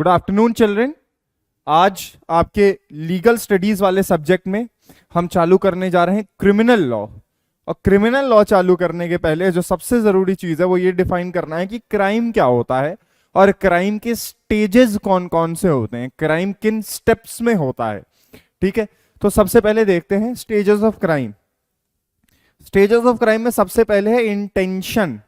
Good afternoon children. आज आपके legal studies वाले सब्जेक्ट में हम चालू करने जा रहे हैं क्रिमिनल लॉ। और क्रिमिनल लॉ चालू करने के पहले जो सबसे जरूरी चीज है वो ये डिफाइन करना है कि क्राइम क्या होता है और क्राइम के स्टेजेस कौन कौन से होते हैं, क्राइम किन स्टेप्स में होता है। ठीक है, तो सबसे पहले देखते हैं stages of crime. Stages of crime में सबसे पहले है इंटेंशन।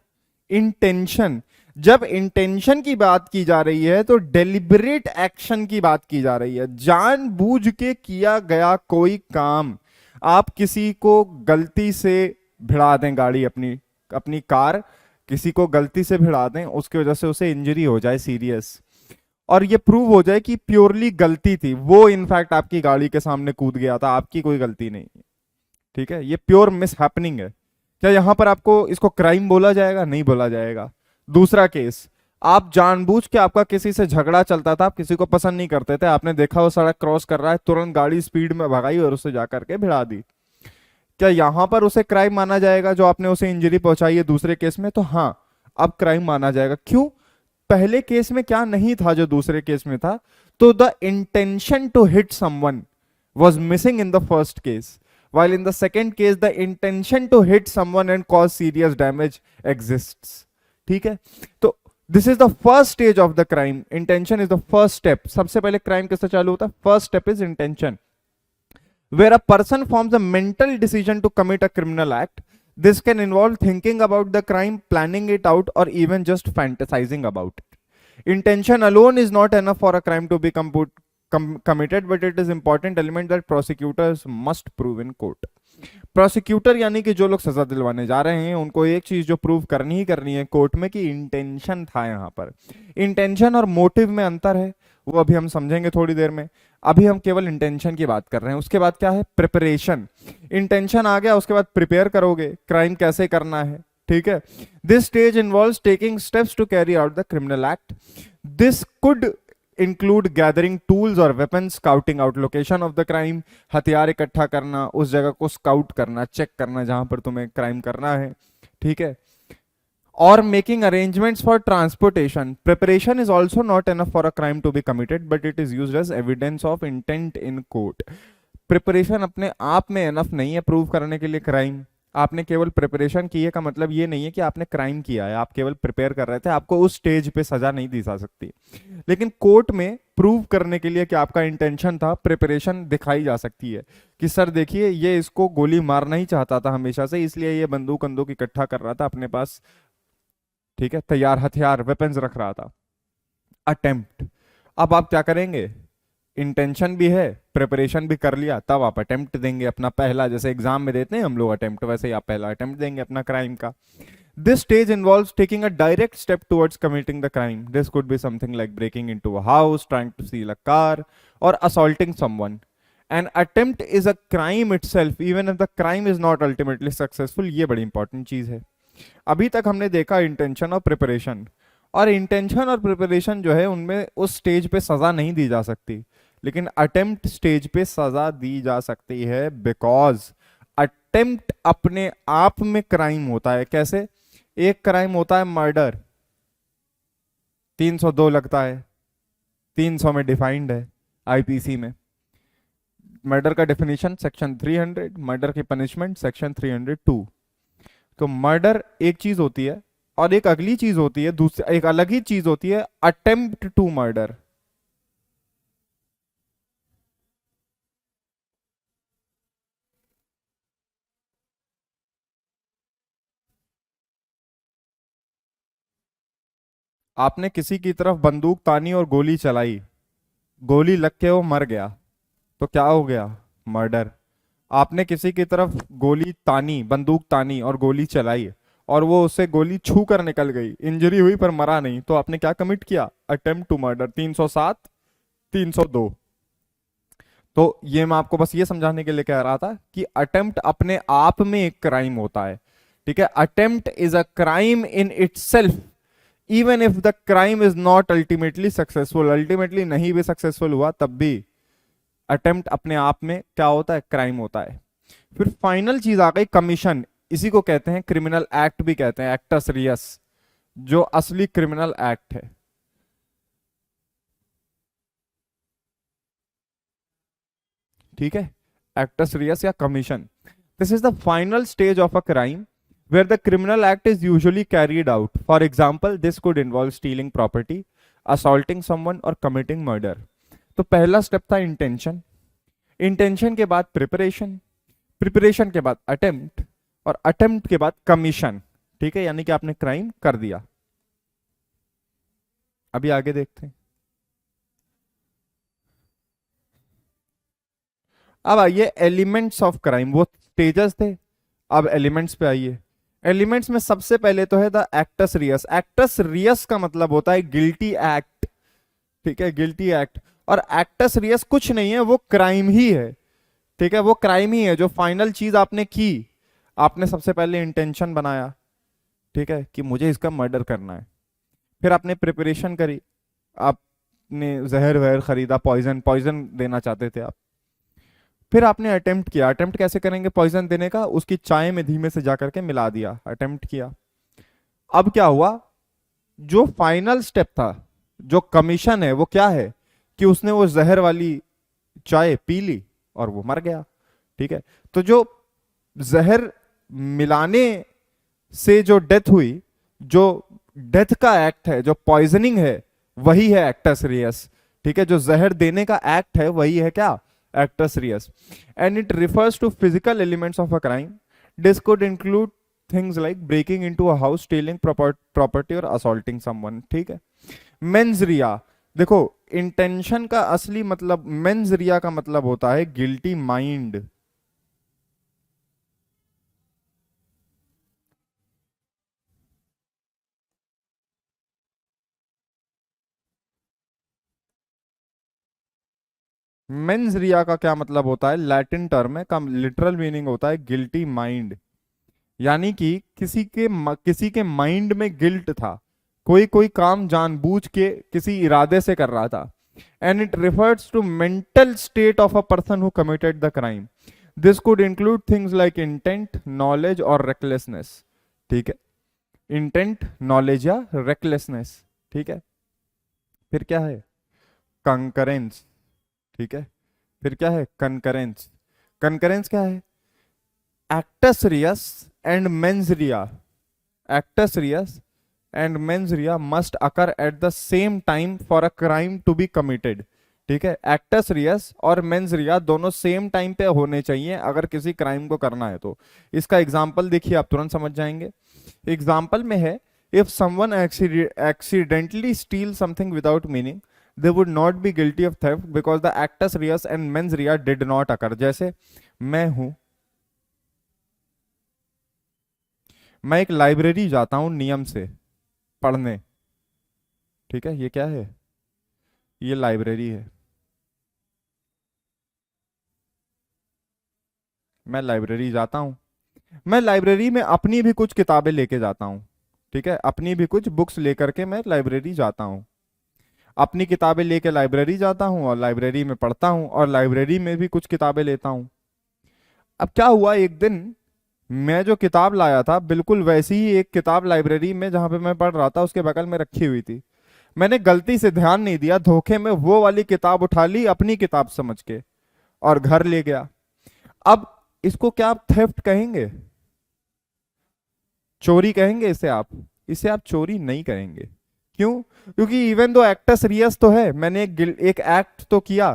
इंटेंशन, जब इंटेंशन की बात की जा रही है तो डेलिबरेट एक्शन की बात की जा रही है। जानबूझ के किया गया कोई काम। आप किसी को गलती से भिड़ा दें, गाड़ी अपनी अपनी कार किसी को गलती से भिड़ा दें, उसकी वजह से उसे इंजरी हो जाए सीरियस, और ये प्रूव हो जाए कि प्योरली गलती थी, वो इनफैक्ट आपकी गाड़ी के सामने कूद गया था, आपकी कोई गलती नहीं। ठीक है, ये प्योर मिस हैपनिंग है। क्या यहां पर आपको इसको क्राइम बोला जाएगा? नहीं बोला जाएगा। दूसरा केस, आप जानबूझ के, आपका किसी से झगड़ा चलता था, आप किसी को पसंद नहीं करते थे, आपने देखा वो सड़क क्रॉस कर रहा है, तुरंत गाड़ी स्पीड में भगाई और उसे जाकर के भिड़ा दी। क्या यहां पर उसे क्राइम माना जाएगा जो आपने उसे इंजरी पहुंचाई है दूसरे केस में? तो हाँ, अब क्राइम माना जाएगा। क्यों? पहले केस में क्या नहीं था जो दूसरे केस में था? तो the intention to hit someone was missing in the first case, while in the second case the intention to hit someone and cause serious damage exists. ठीक है, तो this is the first stage of the crime. Intention is the first step. सबसे पहले crime किससे चालू होता है? First step is intention, where a person forms a mental decision to commit a criminal act. This can involve thinking about the crime, planning it out, or even just fantasizing about it. Intention alone is not enough for a crime to be committed, but it is important element that prosecutors must prove in court. Prosecutor यानी कि जो लोग सजा दिलवाने जा रहे हैं उनको एक चीज जो प्रूव करनी ही करनी है कोर्ट में कि इंटेंशन था। यहां पर इंटेंशन और मोटिव में अंतर है, वो अभी हम समझेंगे थोड़ी देर में। अभी हम केवल इंटेंशन की बात कर रहे हैं। उसके बाद क्या है? प्रिपरेशन। इंटेंशन आ गया, उसके बाद प्रिपेयर करोगे क्राइम कैसे करना है। ठीक है, this stage involves taking steps to carry out the criminal act. This could include gathering tools और weapon, scouting out location of the crime, हथियार इकट्ठा करना, उस जगह को स्काउट करना, चेक करना जहां पर तुम्हें क्राइम करना है। ठीक है, और making arrangements for transportation. Preparation is also not enough for a crime to be committed, but it is used as evidence of intent in court. Preparation अपने आप में एनफ नहीं है प्रूव करने के लिए क्राइम। आपने केवल प्रिपरेशन की है का मतलब ये नहीं है कि आपने क्राइम किया है, आप केवल प्रिपेयर कर रहे थे, आपको उस स्टेज पे सजा नहीं दी जा सकती। लेकिन कोर्ट में प्रूव करने के लिए कि आपका इंटेंशन था, प्रिपरेशन दिखाई जा सकती है कि सर देखिए ये इसको गोली मारना ही चाहता था हमेशा से, इसलिए ये बंदूक इकट्ठा कर रहा था अपने पास। ठीक है, तैयार हथियार वेपन्स रख रहा था। अटेम्प्ट, अब आप क्या करेंगे? इंटेंशन भी है, प्रिपरेशन भी कर लिया, तब आप अटेम्प्ट देंगे अपना पहला, जैसे एग्जाम में देते हैं हम लोग अटेम्प्ट, वैसे ही आप पहला अटेम्प्ट देंगे अपना क्राइम का. This stage involves taking a direct step towards committing the crime. This could be something like breaking into a house, trying to steal a car, और assaulting someone. An attempt is a crime itself, even if the crime is not ultimately successful. ये बड़ी important चीज है। अभी तक हमने देखा intention और प्रिपरेशन, और इंटेंशन और प्रिपरेशन जो है उनमें उस स्टेज पे सजा नहीं दी जा सकती, लेकिन अटेम्प्ट स्टेज पे सजा दी जा सकती है, बिकॉज अटेम्प्ट अपने आप में क्राइम होता है। कैसे? एक क्राइम होता है मर्डर, 302 लगता है, 300 में डिफाइंड है आईपीसी में। मर्डर का डेफिनेशन सेक्शन 300, मर्डर की पनिशमेंट सेक्शन 302। तो मर्डर एक चीज होती है, और एक अगली चीज होती है, दूसरी एक अलग ही चीज होती है अटेम्प्ट टू मर्डर। आपने किसी की तरफ बंदूक तानी और गोली चलाई, गोली लग के वो मर गया, तो क्या हो गया? मर्डर। आपने किसी की तरफ गोली तानी, बंदूक तानी और गोली चलाई, और वो उससे गोली छू कर निकल गई, इंजरी हुई पर मरा नहीं, तो आपने क्या कमिट किया? Attempt to murder, 307, 302। तो ये मैं आपको बस ये समझाने के लिए कह रहा था कि अटेम्प्ट अपने आप में एक क्राइम होता है। ठीक है, attempt is a crime in itself, even if the crime is not ultimately successful. Ultimately नहीं भी सक्सेसफुल हुआ तब भी अटेम्प्ट अपने आप में क्या होता है? क्राइम होता है। फिर फाइनल चीज आ गई कमीशन। इसी को कहते हैं क्रिमिनल एक्ट भी कहते हैं, एक्टस रियस, जो असली क्रिमिनल एक्ट है। ठीक है, एक्टस रियस या commission. This is the final stage of a crime where the criminal act is usually carried out. For example, this could involve stealing property, assaulting someone or committing murder. तो पहला step था intention, intention के बाद preparation, preparation के बाद attempt, और attempt के बाद कमीशन। ठीक है, यानी कि आपने क्राइम कर दिया। अभी आगे देखते हैं। अब आइए एलिमेंट्स ऑफ क्राइम, वो स्टेजेस थे, अब एलिमेंट्स पे आइए। एलिमेंट्स में सबसे पहले तो है the actus Reis. Acts Reis का मतलब होता है गिल्टी एक्ट। ठीक है, गिल्टी एक्ट। और एक्टस रियस कुछ नहीं है, वो क्राइम ही है। ठीक है, वो क्राइम ही है। जो फाइनल चीज आपने की, आपने सबसे पहले इंटेंशन बनाया, ठीक है, कि मुझे इसका मर्डर करना है। फिर आपने प्रिपरेशन करी, आपने जहर वहर खरीदा, पॉइजन पॉइजन देना चाहते थे आप। फिर आपने अटेम्प्ट किया। अटेम्प्ट कैसे करेंगे पॉइजन देने का? उसकी चाय में धीमे से जाकर के मिला दिया, अटेम्प्ट किया। अब क्या हुआ? जो फाइनल स्टेप था, जो कमीशन है, वो क्या है कि उसने वो जहर वाली चाय पी ली और वो मर गया। ठीक है, तो जो जहर मिलाने से जो डेथ हुई, जो डेथ का एक्ट है, जो पॉइजनिंग है, वही है एक्टस रियस। ठीक है, जो जहर देने का एक्ट है वही है क्या? Actus reus. And it refers to physical elements of a crime. This could include things like breaking into a house, stealing property और असॉल्टिंग समवन। ठीक है, मेंस रिया। देखो, इंटेंशन का असली मतलब, मेंस रिया का मतलब होता है गिल्टी माइंड। मेंस रिया का क्या मतलब होता है? लैटिन टर्म है, का लिटरल मीनिंग होता है गिल्टी माइंड। यानी कि किसी के माइंड में गिल्ट था, कोई कोई काम जानबूझ के किसी इरादे से कर रहा था। And it refers to mental state of a person who committed the crime. This could include things like intent, knowledge और रेकलेसनेस। ठीक है, इंटेंट, नॉलेज या रेकलेसनेस। ठीक है, फिर क्या है? कंकरेंस। ठीक है, फिर क्या है? कनकरेंस। कनकरेंस क्या है? Actus reus and mens rea, actus reus and mens rea must occur at the same time for a crime to be committed। ठीक है, एक्टस रियस और मेंस रिया दोनों सेम टाइम पे होने चाहिए अगर किसी क्राइम को करना है तो। इसका एग्जांपल देखिए, आप तुरंत समझ जाएंगे। एग्जांपल में है, if someone accidentally steal something without meaning, they would not be guilty of theft because the actus reus and mens rea did not occur. जैसे मैं हूं, मैं एक लाइब्रेरी जाता हूं नियम से पढ़ने। ठीक है, ये क्या है? ये लाइब्रेरी है। मैं लाइब्रेरी जाता हूं, मैं लाइब्रेरी में अपनी भी कुछ किताबें लेके जाता हूं। ठीक है, अपनी भी कुछ बुक्स लेकर के मैं लाइब्रेरी जाता हूं। अपनी किताबें लेके लाइब्रेरी जाता हूं और लाइब्रेरी में पढ़ता हूं और लाइब्रेरी में भी कुछ किताबें लेता हूं। अब क्या हुआ, एक दिन मैं जो किताब लाया था, बिल्कुल वैसी ही एक किताब लाइब्रेरी में जहां पे मैं पढ़ रहा था उसके बगल में रखी हुई थी। मैंने गलती से ध्यान नहीं दिया, धोखे में वो वाली किताब उठा ली अपनी किताब समझ के और घर ले गया। अब इसको क्या आप थेफ्ट कहेंगे? चोरी कहेंगे इसे आप? इसे आप चोरी नहीं कहेंगे। क्यों? क्योंकि इवन दो एक्टस रियस तो है, मैंने एक एक्ट तो किया।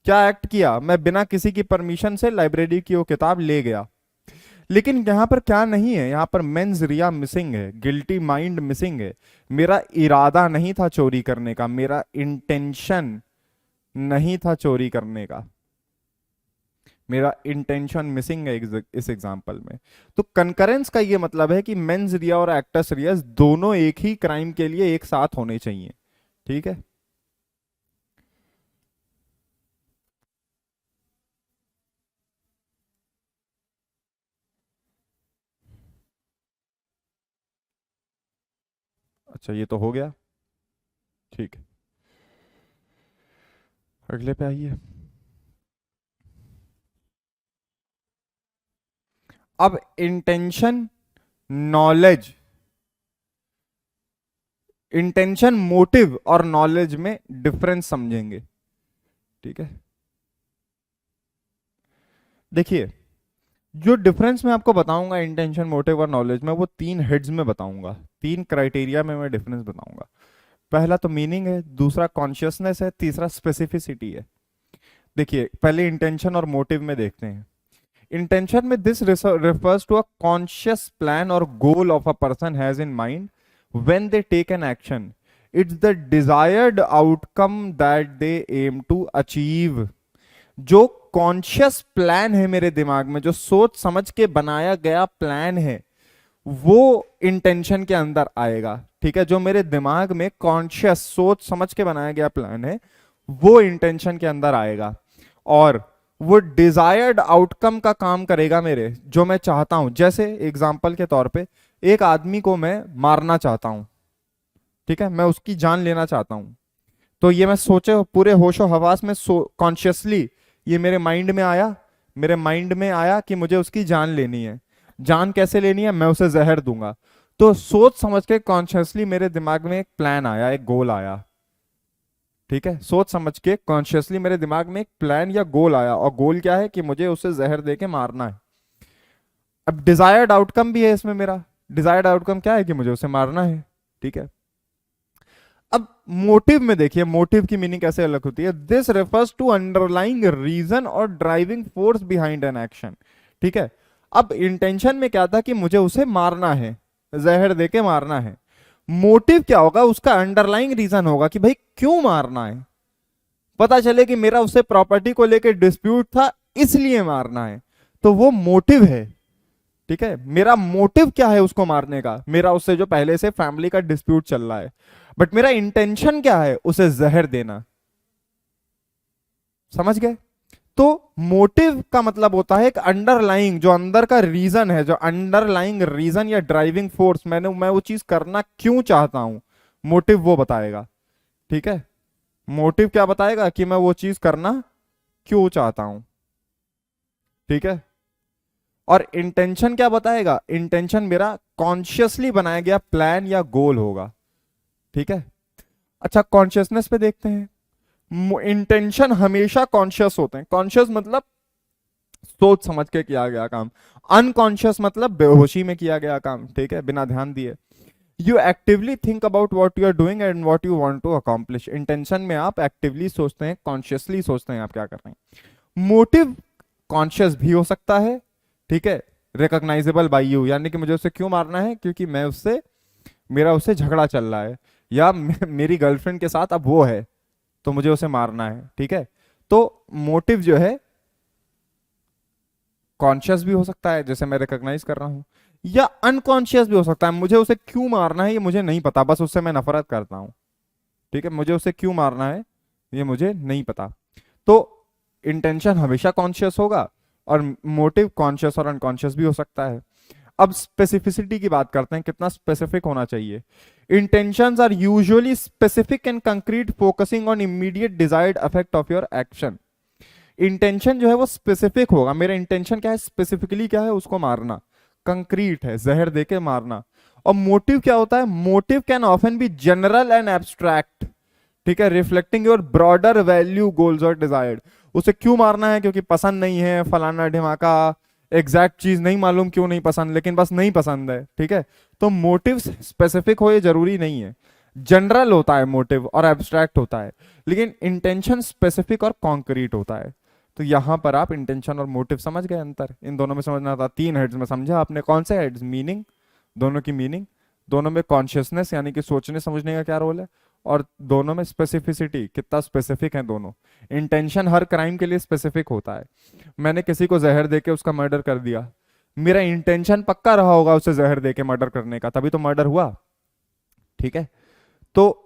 क्या एक्ट किया? मैं बिना किसी की परमिशन से लाइब्रेरी की वो किताब ले गया। लेकिन यहां पर क्या नहीं है? यहां पर मेंस रिया मिसिंग है, गिल्टी माइंड मिसिंग है। मेरा इरादा नहीं था चोरी करने का, मेरा इंटेंशन नहीं था चोरी करने का, मेरा इंटेंशन मिसिंग है इस एग्जांपल में। तो कंकरेंस का ये मतलब है कि मेंस रिया और एक्टस रियस दोनों एक ही क्राइम के लिए एक साथ होने चाहिए। ठीक है, अच्छा ये तो हो गया। ठीक है, अगले पे आइए। अब इंटेंशन, नॉलेज, इंटेंशन, मोटिव और नॉलेज में डिफरेंस समझेंगे। ठीक है, देखिए, जो डिफरेंस मैं आपको बताऊंगा इंटेंशन, मोटिव और नॉलेज में, वो 3 हेड्स में बताऊंगा, 3 क्राइटेरिया में मैं डिफरेंस बताऊंगा। पहला तो मीनिंग है, दूसरा कॉन्शियसनेस है, तीसरा स्पेसिफिसिटी है। देखिए, पहले इंटेंशन और मोटिव में देखते हैं। इंटेंशन में this refers to a conscious plan or goal of a person has in mind when they take an action. It's the desired outcome that they aim to achieve. जो conscious plan है मेरे दिमाग में, जो सोच समझ के बनाया गया प्लान है, वो इंटेंशन के अंदर आएगा। ठीक है, जो मेरे दिमाग में कॉन्शियस सोच समझ के बनाया गया प्लान है, वो इंटेंशन के अंदर आएगा। और वो डिजायर्ड आउटकम का काम करेगा मेरे, जो मैं चाहता हूं। जैसे एग्जाम्पल के तौर पे, एक आदमी को मैं मारना चाहता हूं, ठीक है, मैं उसकी जान लेना चाहता हूं। तो ये मैं सोचे पूरे होशो हवास में, कॉन्शियसली ये मेरे माइंड में आया, मेरे माइंड में आया कि मुझे उसकी जान लेनी है। जान कैसे लेनी है? मैं उसे जहर दूंगा। तो सोच समझ के कॉन्शियसली मेरे दिमाग में एक प्लान आया, एक गोल आया। ठीक है, सोच समझ के कॉन्शियसली मेरे दिमाग में एक प्लान या गोल आया, और गोल क्या है कि मुझे उसे जहर दे के मारना है। अब डिजायर्ड आउटकम भी है इसमें मेरा। डिजायर्ड आउटकम क्या है? कि मुझे उसे मारना है। ठीक है, अब मोटिव में देखिए, मोटिव की मीनिंग कैसे अलग होती है। This refers to underlying reason और driving force behind an action. ठीक है, अब इंटेंशन में क्या था? कि मुझे उसे मारना है, जहर देके मारना है। मोटिव क्या होगा? उसका अंडरलाइंग रीजन होगा कि भाई क्यों मारना है। पता चले कि मेरा उससे प्रॉपर्टी को लेकर डिस्प्यूट था, इसलिए मारना है, तो वो मोटिव है। ठीक है, मेरा मोटिव क्या है उसको मारने का? मेरा उससे जो पहले से फैमिली का डिस्प्यूट चल रहा है। बट मेरा इंटेंशन क्या है? उसे जहर देना। समझ गए? तो मोटिव का मतलब होता है एक अंडरलाइंग, जो अंदर का रीजन है, जो अंडरलाइंग रीजन या ड्राइविंग फोर्स, मैं वो चीज करना क्यों चाहता हूं, मोटिव वो बताएगा। ठीक है, मोटिव क्या बताएगा? कि मैं वो चीज करना क्यों चाहता हूं। ठीक है, और इंटेंशन क्या बताएगा? इंटेंशन मेरा कॉन्शियसली बनाया गया प्लान या गोल होगा। ठीक है, अच्छा कॉन्शियसनेस पे देखते हैं। इंटेंशन हमेशा कॉन्शियस होते हैं। कॉन्शियस मतलब सोच समझ के किया गया काम। अनकॉन्शियस मतलब बेहोशी में किया गया काम। ठीक है, बिना ध्यान दिए। You actively think about what you are doing and what you want to accomplish. Intention में आप एक्टिवली सोचते हैं, कॉन्शियसली सोचते हैं आप क्या कर रहे हैं। मोटिव कॉन्शियस भी हो सकता है। ठीक है, रिकॉग्नाइजेबल बाय यू, यानी कि मुझे उसे क्यों मारना है? क्योंकि मैं उससे, मेरा उससे झगड़ा चल रहा है, या मेरी गर्लफ्रेंड के साथ अब वो है, तो मुझे उसे मारना है। ठीक है, तो मोटिव जो है कॉन्शियस भी हो सकता है, जैसे मैं रिकॉग्नाइज कर रहा हूं, या अनकॉन्शियस भी हो सकता है। मुझे उसे क्यों मारना है ये मुझे नहीं पता, बस उससे मैं नफरत करता हूं। ठीक है, मुझे उसे क्यों मारना है ये मुझे नहीं पता। तो इंटेंशन हमेशा कॉन्शियस होगा, और मोटिव कॉन्शियस और अनकॉन्शियस भी हो सकता है। अब स्पेसिफिसिटी की बात करते हैं, कितना स्पेसिफिक होना चाहिए। Intentions are usually specific and concrete, focusing on immediate desired effect of your action. Intention जो है वो स्पेसिफिक होगा। मेरा इंटेंशन क्या है? स्पेसिफिकली क्या है? उसको मारना। कंक्रीट है, जहर देके मारना। और मोटिव क्या होता है? Motive can often be general and abstract. ठीक है, reflecting your broader value, goals और डिजायर्ड। उसे क्यों मारना है? क्योंकि पसंद नहीं है, फलाना ढिमाका, एग्जैक्ट चीज नहीं मालूम क्यों नहीं पसंद, लेकिन बस नहीं पसंद है। ठीक है, तो मोटिव स्पेसिफिक हो ये जरूरी नहीं है। जनरल होता है मोटिव और एब्स्ट्रैक्ट होता है, लेकिन इंटेंशन स्पेसिफिक और कॉन्क्रीट होता है। तो यहां पर आप इंटेंशन और मोटिव समझ गए अंतर। इन दोनों में समझना था। 3 हेड्स में समझा आपने। कौन से हेड्स? मीनिंग, दोनों की मीनिंग, दोनों में कॉन्शियसनेस यानी कि सोचने समझने का क्या रोल है, और दोनों में स्पेसिफिसिटी, कितना स्पेसिफिक है दोनों। इंटेंशन हर क्राइम के लिए स्पेसिफिक होता है। मैंने किसी को जहर देके उसका मर्डर कर दिया, मेरा इंटेंशन पक्का रहा होगा उसे जहर देके मर्डर करने का, तभी तो मर्डर हुआ। ठीक है, तो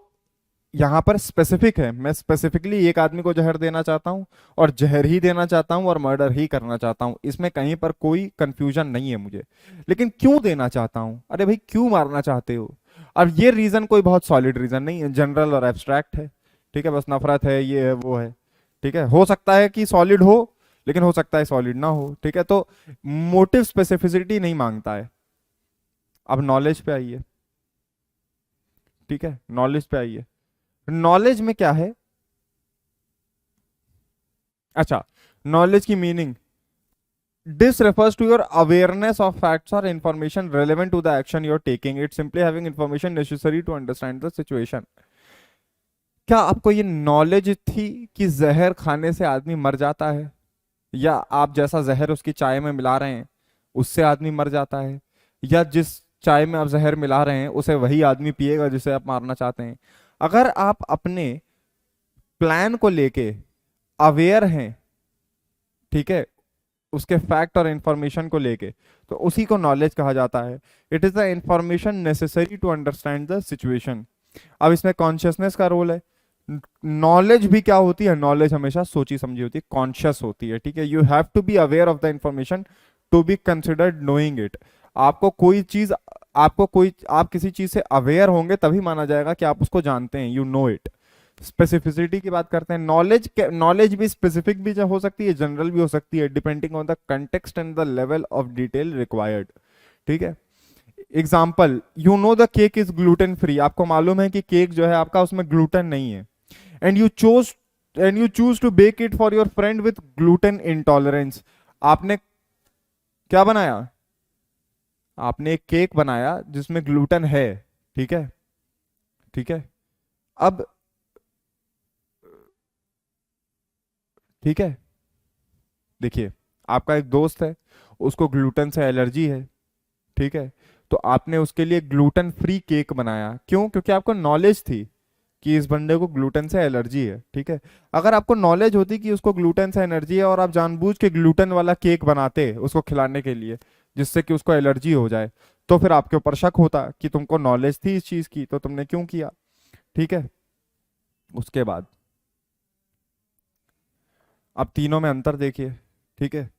यहां पर स्पेसिफिक है, मैं स्पेसिफिकली एक आदमी को जहर देना चाहता हूं, और जहर ही देना चाहता हूं, और मर्डर ही करना चाहता हूं। इसमें कहीं पर कोई कंफ्यूजन नहीं है मुझे। लेकिन क्यों देना चाहता हूं? अरे भाई क्यों मारना चाहते हो? अब ये रीजन कोई बहुत सॉलिड रीजन नहीं है, जनरल और एब्स्ट्रैक्ट है। ठीक है, बस नफरत है, ये है, वो है। ठीक है, हो सकता है कि सॉलिड हो, लेकिन हो सकता है सॉलिड ना हो। ठीक है, तो मोटिव स्पेसिफिसिटी नहीं मांगता है। अब नॉलेज पे आइए। ठीक है, नॉलेज पे आइए। नॉलेज में क्या है? अच्छा, नॉलेज की meaning, This refers to your awareness of facts or information relevant to the action you're taking. It's simply having information necessary to understand the situation. क्या आपको ये नॉलेज थी कि जहर खाने से आदमी मर जाता है, या आप जैसा जहर उसकी चाय में मिला रहे हैं उससे आदमी मर जाता है, या जिस चाय में आप जहर मिला रहे हैं उसे वही आदमी पिएगा जिसे आप मारना चाहते हैं? अगर आप अपने प्लान को लेके अवेयर हैं, ठीक है, उसके फैक्ट और इंफॉर्मेशन को लेके, तो उसी को नॉलेज कहा जाता है। It is the information necessary to understand the situation. अब इसमें कॉन्शियसनेस का रोल है। नॉलेज भी क्या होती है? नॉलेज हमेशा सोची समझी होती है, कॉन्शियस होती है, ठीक है। You have to be aware of the information to be considered knowing it. आपको कोई चीज, आप किसी चीज से अवेयर होंगे तभी माना जाएगा कि आप उसको जानते हैं, यू नो इट। स्पेसिफिसिटी की बात करते हैं। नॉलेज भी स्पेसिफिक भी हो सकती है, जनरल भी हो सकती है, depending on the context and the level of detail required, ठीक है। Example, you know the cake is gluten free. आपको मालूम है कि केक जो है आपका उसमें ग्लूटेन नहीं है, and you choose to bake it for your friend with gluten intolerance. आपने क्या बनाया? आपने एक केक बनाया जिसमें ग्लूटेन है, ठीक है, ठीक है। अब, ठीक है, देखिए, आपका एक दोस्त है, उसको ग्लूटेन से एलर्जी है, ठीक है, तो आपने उसके लिए ग्लूटेन फ्री केक बनाया। क्यों? क्योंकि आपको नॉलेज थी कि इस बंदे को ग्लूटेन से एलर्जी है, ठीक है। अगर आपको नॉलेज होती कि उसको ग्लूटेन से एलर्जी है और आप जानबूझ के ग्लूटेन वाला केक बनाते उसको खिलाने के लिए जिससे कि उसको एलर्जी हो जाए, तो फिर आपके ऊपर शक होता कि तुमको नॉलेज थी इस चीज की तो तुमने क्यों किया, ठीक है। उसके बाद अब तीनों में अंतर देखिए, ठीक है,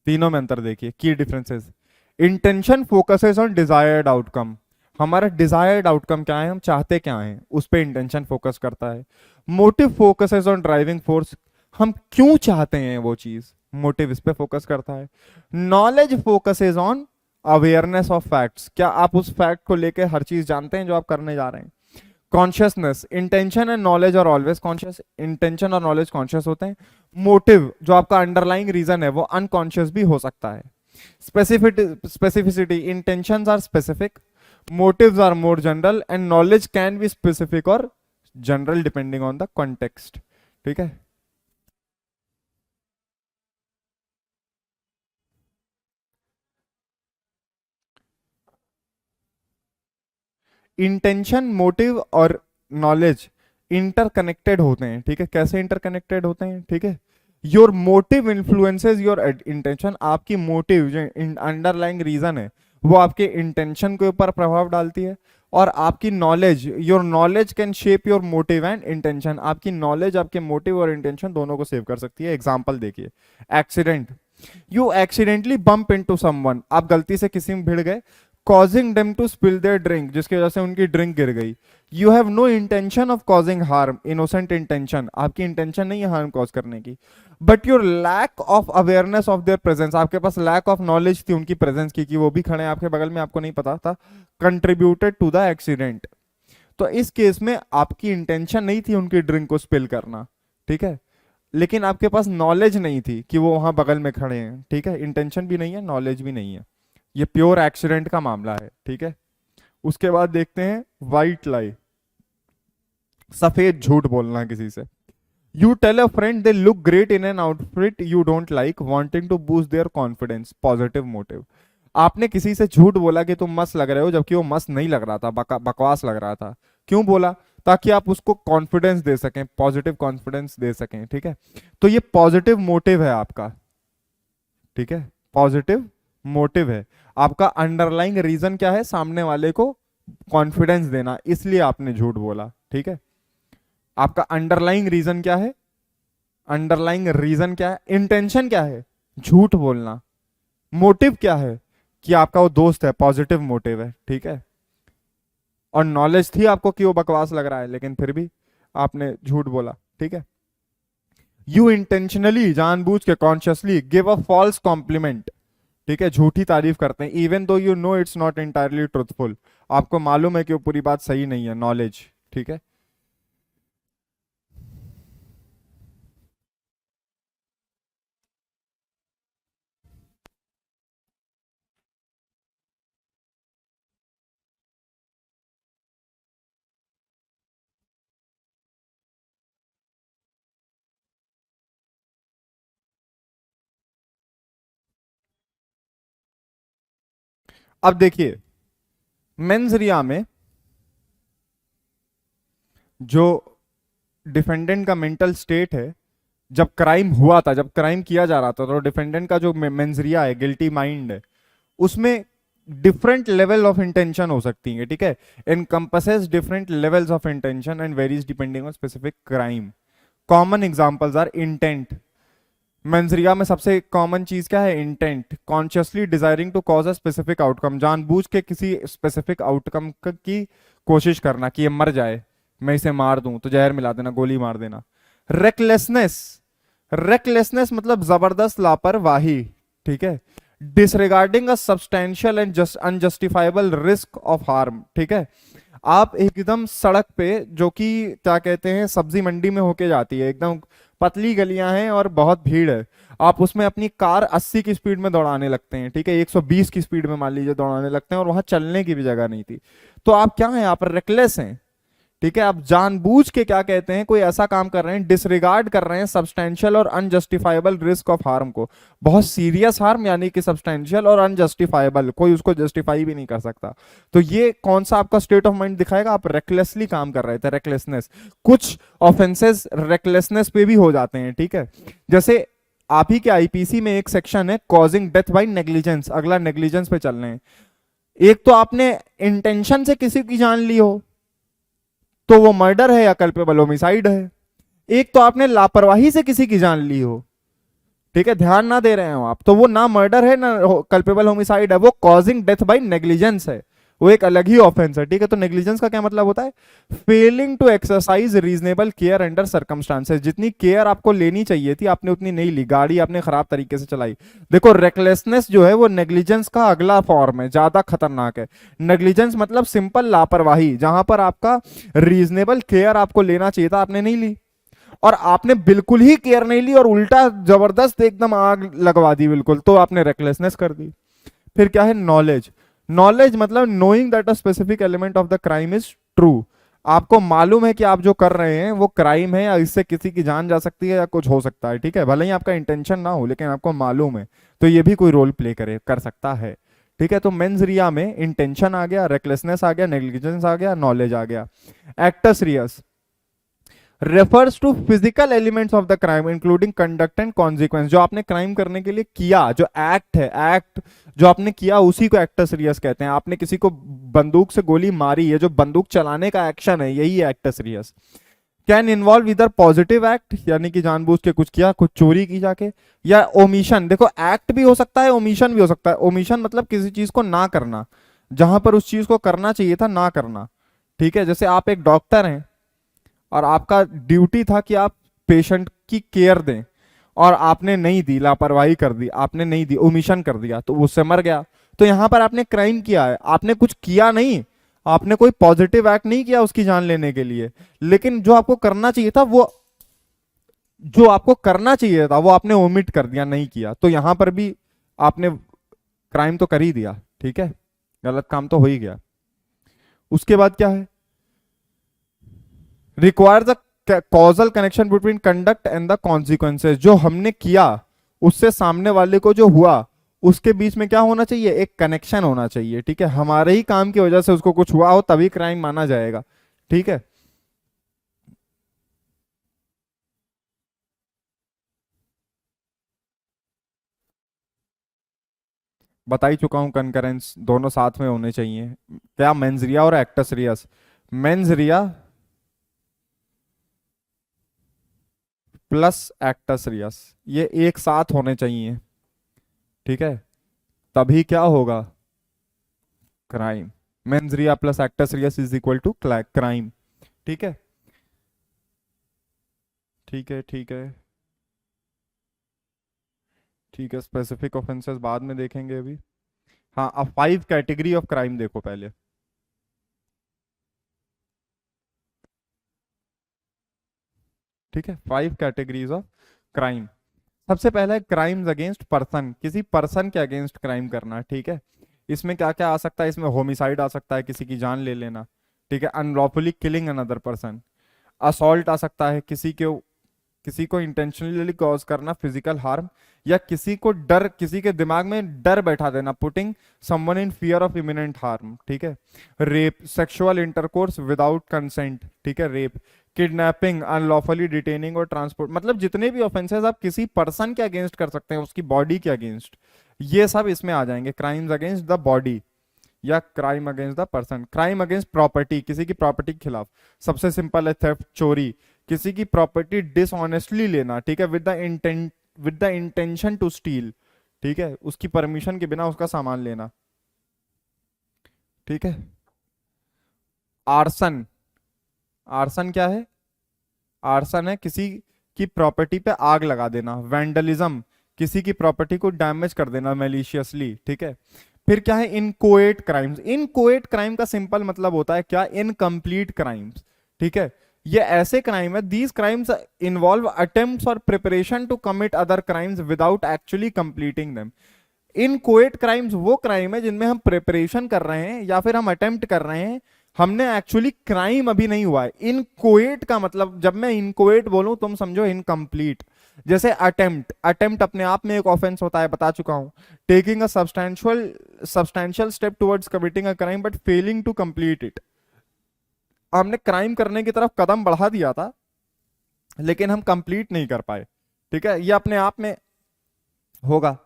तीनों में अंतर देखिए, की differences. Intention focuses on desired outcome. हमारा डिजायर्ड आउटकम क्या है, हम चाहते क्या हैं, उस पे इंटेंशन फोकस करता है। Motive focuses on driving force. हम क्यों चाहते हैं वो चीज, मोटिव इस पे फोकस करता है। Knowledge focuses on awareness of facts. क्या आप उस फैक्ट को लेके हर चीज जानते हैं जो आप करने जा रहे हैं। Consciousness, intention and knowledge are always conscious. Intention और नॉलेज कॉन्शियस होते हैं। मोटिव, जो आपका अंडरलाइंग रीजन है, वो अनकॉन्शियस भी हो सकता है। Specificity, intentions are specific, motives are more general, and knowledge can be specific or general depending on the context, ठीक है। इंटेंशन, मोटिव और नॉलेज इंटरकनेक्टेड होते हैं, ठीक है। कैसे इंटरकनेक्टेड होते हैं, ठीक है। Your motive influences your intention. आपकी मोटिव जो अंडरलाइंग रीजन है वो आपके इंटेंशन के ऊपर प्रभाव डालती है। और आपकी knowledge, your knowledge can shape your motive and intention. आपकी नॉलेज आपके मोटिव और इंटेंशन दोनों को सेव कर सकती है। एग्जाम्पल देखिए, accident, you accidentally bump into someone. आप गलती से किसी में भिड़ गए, causing them to spill their drink, जिसकी वजह से उनकी ड्रिंक गिर गई। You have no intention of causing harm, innocent intention, आपकी इंटेंशन नहीं है हार्म कॉज करने की। But your lack of awareness of their presence, आपके पास लैक ऑफ नॉलेज थी उनकी प्रेजेंस की, कि वो भी खड़े हैं आपके बगल में, आपको नहीं पता था, कंट्रीब्यूटेड टू द एक्सीडेंट। तो इस केस में आपकी इंटेंशन नहीं थी उनकी ड्रिंक को स्पिल करना, ठीक है, लेकिन आपके पास नॉलेज नहीं थी कि वो वहां बगल में खड़े हैं, ठीक है। इंटेंशन भी नहीं है, नॉलेज भी नहीं है, ये प्योर एक्सीडेंट का मामला है, ठीक है। उसके बाद देखते हैं वाइट लाई, सफेद झूठ बोलना किसी से। You tell a friend they look great in an outfit you don't like, wanting to boost their confidence, positive motive. आपने किसी से झूठ बोला कि तुम मस्त लग रहे हो, जबकि वो मस्त नहीं लग रहा था, बकवास लग रहा था। क्यों बोला? ताकि आप उसको कॉन्फिडेंस दे सकें, पॉजिटिव कॉन्फिडेंस दे सकें, ठीक है। तो ये पॉजिटिव मोटिव है आपका, ठीक है, पॉजिटिव मोटिव है आपका। अंडरलाइंग रीजन क्या है? सामने वाले को कॉन्फिडेंस देना, इसलिए आपने झूठ बोला, ठीक है। आपका अंडरलाइंग रीजन क्या है? अंडरलाइंग रीजन क्या है? इंटेंशन क्या है? झूठ बोलना। मोटिव क्या है? कि आपका वो दोस्त है, पॉजिटिव मोटिव है, ठीक है। और नॉलेज थी आपको कि वो बकवास लग रहा है, लेकिन फिर भी आपने झूठ बोला, ठीक है। यू इंटेंशनली, जानबूझ के, consciously give a false compliment, ठीक है, झूठी तारीफ करते हैं, even though you know it's not entirely truthful. आपको मालूम है कि वो पूरी बात सही नहीं है, नॉलेज, ठीक है। अब देखिए मेंस रिया में जो डिफेंडेंट का मेंटल स्टेट है, जब क्राइम हुआ था, जब क्राइम किया जा रहा था, तो डिफेंडेंट का जो मेंजरिया है, गिल्टी माइंड है, उसमें डिफरेंट लेवल ऑफ इंटेंशन हो सकती है, ठीक है। Encompasses different levels of intention and varies depending on specific crime. Common examples are intent. Mens rea में सबसे कॉमन चीज क्या है? Intent. Consciously desiring to cause a specific outcome, जानबूझ के किसी स्पेसिफिक आउटकम की कोशिश करना कि ये मर जाए, मैं इसे मार दूं, तो जहर मिला देना, गोली मार देना। रेकलेसनेस, रेकलेसनेस मतलब जबरदस्त लापरवाही, ठीक है। Disregarding a substantial and unjustifiable risk of harm, ठीक है। आप एकदम सड़क पे, जो कि क्या कहते हैं, सब्जी मंडी में होके जाती है, एकदम पतली गलियां हैं और बहुत भीड़ है, आप उसमें अपनी कार 80 की स्पीड में दौड़ाने लगते हैं, ठीक है, 120 की स्पीड में मान लीजिए दौड़ाने लगते हैं, और वहां चलने की भी जगह नहीं थी, तो आप क्या हैं? आप रेकलेस हैं, ठीक है। आप जानबूझ के क्या कहते हैं, कोई ऐसा काम कर रहे हैं, डिसरिगार्ड कर रहे हैं सब्सटेंशियल और अनजस्टिफाइबल रिस्क ऑफ हार्म को। बहुत सीरियस हार्म, यानी कि सब्सटेंशियल और अनजस्टिफाइबल, कोई उसको जस्टिफाई भी नहीं कर सकता। तो ये कौन सा आपका स्टेट ऑफ माइंड दिखाएगा? आप रेकलेसली काम कर रहे थे, रेकलेसनेस। कुछ ऑफेंसेस रेकलेसनेस पे भी हो जाते हैं, ठीक है। जैसे आप ही के आईपीसी में एक सेक्शन है कॉजिंग डेथ बाय नेग्लिजेंस, अगला नेग्लिजेंस पे चल रहे हैं। एक तो आपने इंटेंशन से किसी की जान ली हो, तो वो मर्डर है या कल्पेबल होमिसाइड है। एक तो आपने लापरवाही से किसी की जान ली हो, ठीक है, ध्यान ना दे रहे हो आप, तो वो ना मर्डर है ना कल्पेबल होमिसाइड है, वो कॉजिंग डेथ बाय नेग्लिजेंस है, वो एक अलग ही ऑफेंस है, ठीक है। तो नेग्लिजेंस का क्या मतलब होता है? Failing to exercise reasonable care under circumstances. जितनी केयर आपको लेनी चाहिए थी आपने उतनी नहीं ली, गाड़ी आपने खराब तरीके से चलाई। देखो रेकलेसनेस जो है वो नेग्लिजेंस का अगला फॉर्म है, ज्यादा खतरनाक है। नेग्लिजेंस मतलब सिंपल लापरवाही, जहां पर आपका रीजनेबल केयर आपको लेना चाहिए था आपने नहीं ली, और आपने बिल्कुल ही केयर नहीं ली और उल्टा जबरदस्त एकदम आग लगवा दी बिल्कुल, तो आपने रेकलेसनेस कर दी। फिर क्या है? नॉलेज। नॉलेज मतलब knowing that a specific element of the crime is true. आपको मालूम है कि आप जो कर रहे हैं वो क्राइम है, या इससे किसी की जान जा सकती है या कुछ हो सकता है, ठीक है, भले ही आपका इंटेंशन ना हो, लेकिन आपको मालूम है, तो ये भी कोई रोल प्ले कर सकता है, ठीक है। तो मेंस रिया में इंटेंशन आ गया, रेकलेसनेस आ गया, नेग्लिजेंस आ गया, नॉलेज आ गया। Actus reus refers to physical elements of the crime including conduct and consequence. जो आपने क्राइम करने के लिए किया, जो एक्ट है, एक्ट जो आपने किया उसी को एक्टस रियस कहते हैं। आपने किसी को बंदूक से गोली मारी है, जो बंदूक चलाने का एक्शन है, यही है एक्टस रियस। कैन इन्वॉल्व इधर पॉजिटिव एक्ट, यानी कि जानबूझ के कुछ किया, कुछ चोरी की जाके, या ओमिशन। देखो एक्ट भी हो सकता है, ओमिशन भी हो सकता है। ओमिशन मतलब किसी चीज को ना करना, जहां पर उस चीज को करना चाहिए था ना करना, ठीक है। जैसे आप एक डॉक्टर हैं और आपका ड्यूटी था कि आप पेशेंट की केयर दें, और आपने नहीं दी, लापरवाही कर दी, आपने नहीं दी, ओमिशन कर दिया, तो उससे मर गया। तो यहां पर आपने क्राइम किया है, आपने कुछ किया नहीं, आपने कोई पॉजिटिव एक्ट नहीं किया उसकी जान लेने के लिए, लेकिन जो आपको करना चाहिए था वो आपने ओमिट कर दिया, नहीं किया, तो यहां पर भी आपने क्राइम तो कर ही दिया, ठीक है, गलत काम तो हो ही गया। उसके बाद क्या है? Require the causal connection between conduct and the consequences. जो हमने किया उससे सामने वाले को जो हुआ उसके बीच में क्या होना चाहिए? एक कनेक्शन होना चाहिए, ठीक है। हमारे ही काम की वजह से उसको कुछ हुआ हो तभी क्राइम माना जाएगा, ठीक है। बता ही चुका हूं, कंकरेंस दोनों साथ में होने चाहिए। क्या? मेंजरिया और acts Reis. मेंजरिया plus actus Reis, ये एक साथ होने चाहिए, ठीक है, तभी क्या होगा? Crime. Mens rea plus actus reus is equal to crime, ठीक है, ठीक है, ठीक है, ठीक है। स्पेसिफिक ऑफेंसेस बाद में देखेंगे अभी। हाँ, अब 5 कैटेगरी ऑफ क्राइम देखो पहले, ठीक है। 5 कैटेगरीज ऑफ क्राइम। सबसे पहला है क्राइम्स अगेंस्ट पर्सन, किसी पर्सन के अगेंस्ट क्राइम करना, ठीक है। इसमें क्या क्या आ सकता है? इसमें होमिसाइड आ सकता है, किसी की जान ले लेना, ठीक है, unlawfully killing another person. Assault आ सकता है, किसी के किसी को इंटेंशनली कॉज करना फिजिकल हार्म, या किसी को डर, किसी के दिमाग में डर बैठा देना, putting someone in fear of imminent harm, ठीक है। Rape, sexual intercourse without consent, ठीक है, रेप। किडनैपिंग, अनलॉफुली डिटेनिंग और ट्रांसपोर्ट, मतलब जितने भी ऑफेंसेस आप किसी पर्सन के अगेंस्ट कर सकते हैं, उसकी बॉडी के अगेंस्ट, ये सब इसमें आ जाएंगे। क्राइम्स अगेंस्ट द बॉडी या crime against the person. Crime against property, किसी की प्रॉपर्टी के खिलाफ, सबसे सिंपल है थेफ्ट, चोरी, किसी की प्रॉपर्टी डिसऑनेस्टली लेना, ठीक है, with the intention to steal, ठीक है, उसकी परमिशन के बिना उसका सामान लेना, ठीक है। आर्सन, आर्सन क्या है? आर्सन है किसी की प्रॉपर्टी पे आग लगा देना। वैंडलिज्म, किसी की प्रॉपर्टी को डैमेज कर देना मैलिशियसली, ठीक है। फिर क्या है? Inchoate crimes. इनकोएट क्राइम का सिंपल मतलब होता है क्या? इनकम्प्लीट क्राइम्स, ठीक है। ये ऐसे क्राइम है, दीज क्राइम्स इन्वॉल्व अटेम्प्ट्स और preparation to commit other crimes without actually completing them. Inchoate crimes वो क्राइम है जिनमें हम प्रिपरेशन कर रहे हैं या फिर हम अटेम्प्ट कर रहे हैं, हमने एक्चुअली क्राइम अभी नहीं हुआ है। इनकोएट का मतलब, जब मैं इनकोएट बोलूं तुम समझो इनकम्प्लीट। जैसे अटेम्प्ट, अटेम्प्ट अपने आप में एक ऑफेंस होता है, बता चुका हूं। Taking a substantial step towards committing a crime but failing to complete it. हमने क्राइम करने की तरफ कदम बढ़ा दिया था लेकिन हम कंप्लीट नहीं कर पाए, ठीक है, ये अपने आप में होगा।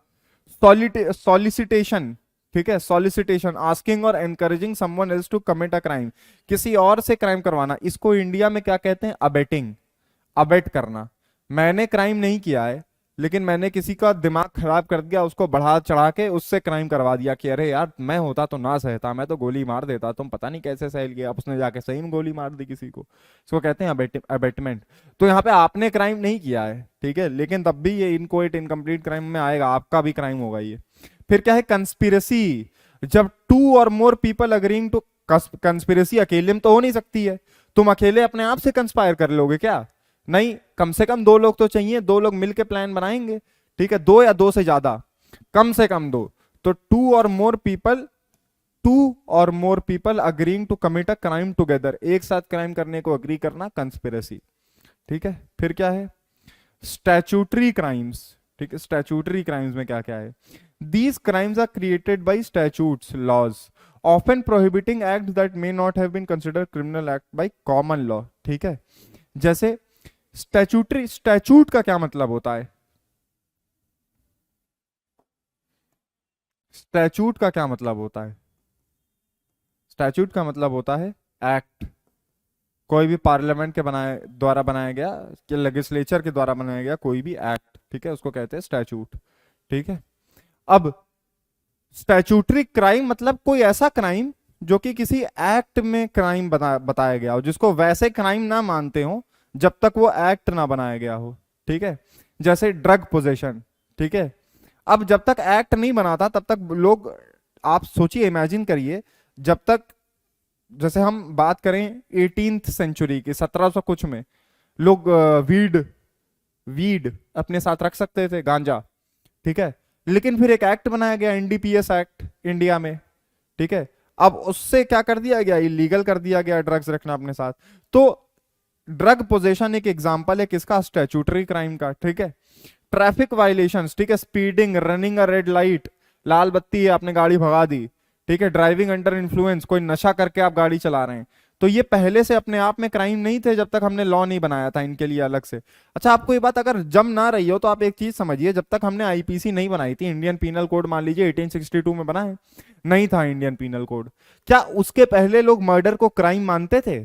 सॉलिसिटेशन, ठीक है, सॉलिसिटेशन, आस्किंग और encouraging someone else to commit a crime, किसी और से क्राइम करवाना। इसको इंडिया में क्या कहते हैं? अबेटिंग, अबेट करना। मैंने क्राइम नहीं किया है लेकिन मैंने किसी का दिमाग खराब कर दिया, उसको बढ़ा चढ़ा के उससे क्राइम करवा दिया कि अरे यार मैं होता तो ना सहता, मैं तो गोली मार देता, तुम पता नहीं कैसे सह गया। उसने जाके सही में गोली मार दी किसी को, इसको कहते हैं अबेटमेंट। तो यहाँ पे आपने क्राइम नहीं किया है, ठीक है, लेकिन तब भी ये इनकोएट इनकम्प्लीट क्राइम में आएगा, आपका भी क्राइम होगा ये। फिर क्या है? कंस्पिरेसी, जब टू और more people agreeing to, conspiracy अकेले में तो हो नहीं सकती है, तुम अकेले अपने आप से कंस्पायर कर लोगे क्या? नहीं, कम से कम दो लोग तो चाहिए, दो लोग मिलके प्लान बनाएंगे, ठीक है, दो या दो से ज्यादा, कम से कम दो। तो टू और more people agreeing to commit a crime together, एक साथ क्राइम करने को अग्री करना, कंस्पिरेसी, ठीक है। फिर क्या है? स्टैच्यूटरी क्राइम्स, ठीक है। स्टैच्यूटरी क्राइम्स में क्या क्या है? These crimes are created by statutes, laws, often prohibiting act that may not have been considered criminal act by common law, ठीक है। जैसे स्टैच्यूटरी, स्टैच्यूट का क्या मतलब होता है? स्टैच्यूट का क्या मतलब होता है? स्टैच्यूट का मतलब होता है एक्ट, कोई भी पार्लियामेंट के द्वारा बनाया गया, कि लेजिस्लेचर के द्वारा बनाया गया कोई भी एक्ट, ठीक है, उसको कहते हैं स्टैच्यूट, ठीक है। अब स्टैच्यूटरी क्राइम मतलब कोई ऐसा क्राइम जो कि किसी एक्ट में क्राइम बताया गया हो, जिसको वैसे क्राइम ना मानते हो जब तक वो एक्ट ना बनाया गया हो, ठीक है। जैसे ड्रग पोजेशन, ठीक है। अब जब तक एक्ट नहीं बनाता तब तक लोग, आप सोचिए, इमेजिन करिए, जब तक, जैसे हम बात करें 18th सेंचुरी की, 1700 कुछ में लोग वीड अपने साथ रख सकते थे, गांजा, ठीक है। लेकिन फिर एक एक्ट बनाया गया, एनडीपीएस एक्ट इंडिया में, ठीक है। अब उससे क्या कर दिया गया? इलीगल कर दिया गया ड्रग्स रखना अपने साथ। तो ड्रग पोजेशन एक एग्जांपल है किसका? स्टैच्यूटरी क्राइम का, ठीक है। ट्रैफिक वायलेशंस, ठीक है, speeding, running a red light, लाल बत्ती है आपने गाड़ी भगा दी, ठीक है, ड्राइविंग अंडर इन्फ्लुएंस, कोई नशा करके आप गाड़ी चला रहे हैं, तो ये पहले से अपने आप में क्राइम नहीं थे जब तक हमने लॉ नहीं बनाया था इनके लिए अलग से। अच्छा, आपको ये बात अगर जम ना रही हो तो आप एक चीज समझिए, जब तक हमने आईपीसी नहीं बनाई थी, इंडियन पीनल कोड मान लीजिए 1862 में बना है, नहीं था इंडियन पीनल कोड, क्या उसके पहले लोग मर्डर को क्राइम मानते थे?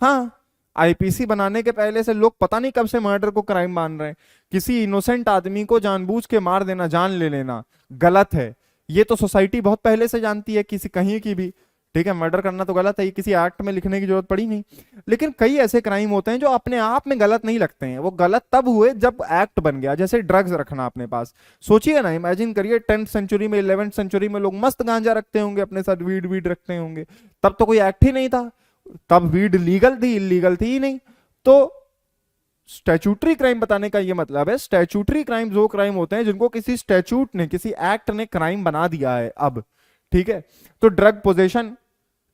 हाँ, आईपीसी बनाने के पहले से लोग पता नहीं कब से मर्डर को क्राइम मान रहे हैं। किसी इनोसेंट आदमी को जानबूझ के मार देना, जान ले लेना गलत है, ये तो सोसाइटी बहुत पहले से जानती है, किसी कहीं की भी, ठीक है। मर्डर करना तो गलत है, ये किसी एक्ट में लिखने की जरूरत पड़ी नहीं। लेकिन कई ऐसे क्राइम होते हैं जो अपने आप में गलत नहीं लगते हैं, वो गलत तब हुए जब एक्ट बन गया। जैसे ड्रग्स रखना अपने पास, सोचिए ना, इमेजिन करिए 10th सेंचुरी में, 11th सेंचुरी में लोग मस्त गांजा रखते होंगे अपने साथ, वीड रखते होंगे, तब तो कोई एक्ट ही नहीं था, तब वीड लीगल थी, इलीगल थी ही नहीं। तो स्टैच्यूटरी क्राइम बताने का ये मतलब है, स्टैच्यूटरी क्राइम वो क्राइम होते हैं जिनको किसी स्टैच्यूट ने, किसी एक्ट ने क्राइम बना दिया है अब, ठीक है। तो ड्रग पोजेशन,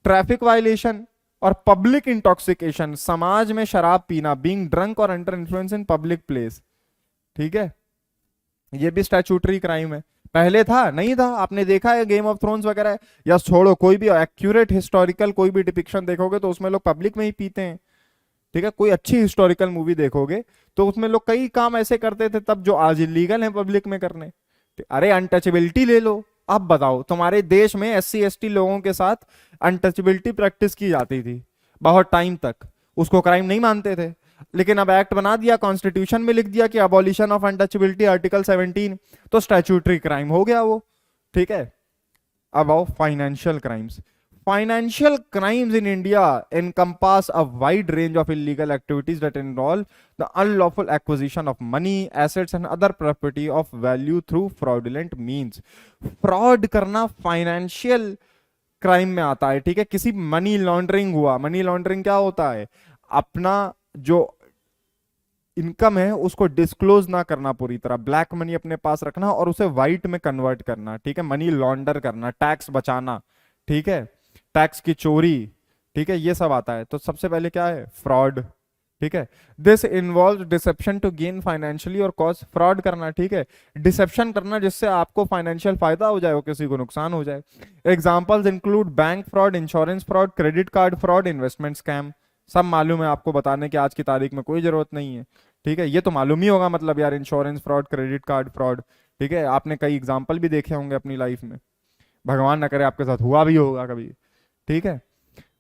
ट्रैफिक वायलेशन और पब्लिक इंटॉक्सिकेशन, समाज में शराब पीना, बीइंग ड्रंक और under influence in public place, ठीक है, ये भी स्टैट्यूटरी क्राइम है। पहले था नहीं था, आपने देखा है गेम ऑफ थ्रोन्स वगैरह, या छोड़ो कोई भी एक्यूरेट हिस्टोरिकल कोई भी डिपिक्शन देखोगे तो उसमें लोग पब्लिक में ही पीते हैं, ठीक है। कोई अच्छी हिस्टोरिकल मूवी देखोगे तो उसमें लोग कई काम ऐसे करते थे तब जो आज इलीगल है पब्लिक में करने। अरे अनटचेबिलिटी ले लो, अब बताओ तुम्हारे देश में एससी एसटी लोगों के साथ अनटचेबिलिटी प्रैक्टिस की जाती थी बहुत टाइम तक, उसको क्राइम नहीं मानते थे। लेकिन अब एक्ट बना दिया, कॉन्स्टिट्यूशन में लिख दिया कि अबॉलिशन ऑफ अनटचेबिलिटी आर्टिकल 17, तो स्टैट्यूटरी क्राइम हो गया वो, ठीक है। अब आओ financial crimes. Financial crimes in India encompass a wide range of illegal activities that involve the unlawful acquisition of money, assets and other property of value through fraudulent means. Fraud करना financial crime में आता है, ठीक है। किसी money laundering हुआ, money laundering क्या होता है, अपना जो इनकम है उसको डिस्क्लोज ना करना, पूरी तरह ब्लैक मनी अपने पास रखना और उसे व्हाइट में कन्वर्ट करना, ठीक है, मनी लॉन्डर करना, टैक्स बचाना, ठीक है, टैक्स की चोरी, ठीक है, ये सब आता है। तो सबसे पहले क्या है, फ्रॉड, ठीक है। This involve deception to gain financially और कॉज, फ्रॉड करना, ठीक है, डिसेप्शन करना जिससे आपको फाइनेंशियल फायदा हो जाए और किसी को नुकसान हो जाए। Examples include bank fraud, insurance fraud, credit card fraud, investment scam. सब मालूम है आपको, बताने की आज की तारीख में कोई जरूरत नहीं है, ठीक है, ये तो मालूम ही होगा, मतलब यार insurance fraud, credit card fraud, ठीक है, आपने कई एग्जाम्पल भी देखे होंगे अपनी लाइफ में, भगवान ना करे आपके साथ हुआ भी होगा कभी, ठीक है।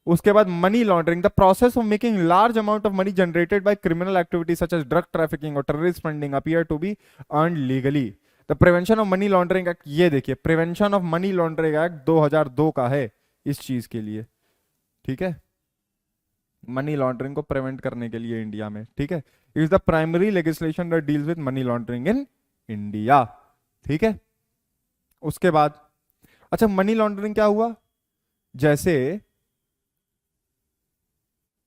उसके बाद money laundering, the process of making large amount of money generated by criminal activity such as drug trafficking और terrorist funding appear to be earn legally. The prevention of money laundering act, ये देखिए prevention of money laundering act 2002 का है इस चीज के लिए, ठीक है, मनी लॉन्ड्रिंग को प्रिवेंट करने के लिए इंडिया में, ठीक है। Is the primary legislation that deals with money laundering in India, ठीक है। उसके बाद अच्छा मनी लॉन्ड्रिंग क्या हुआ, जैसे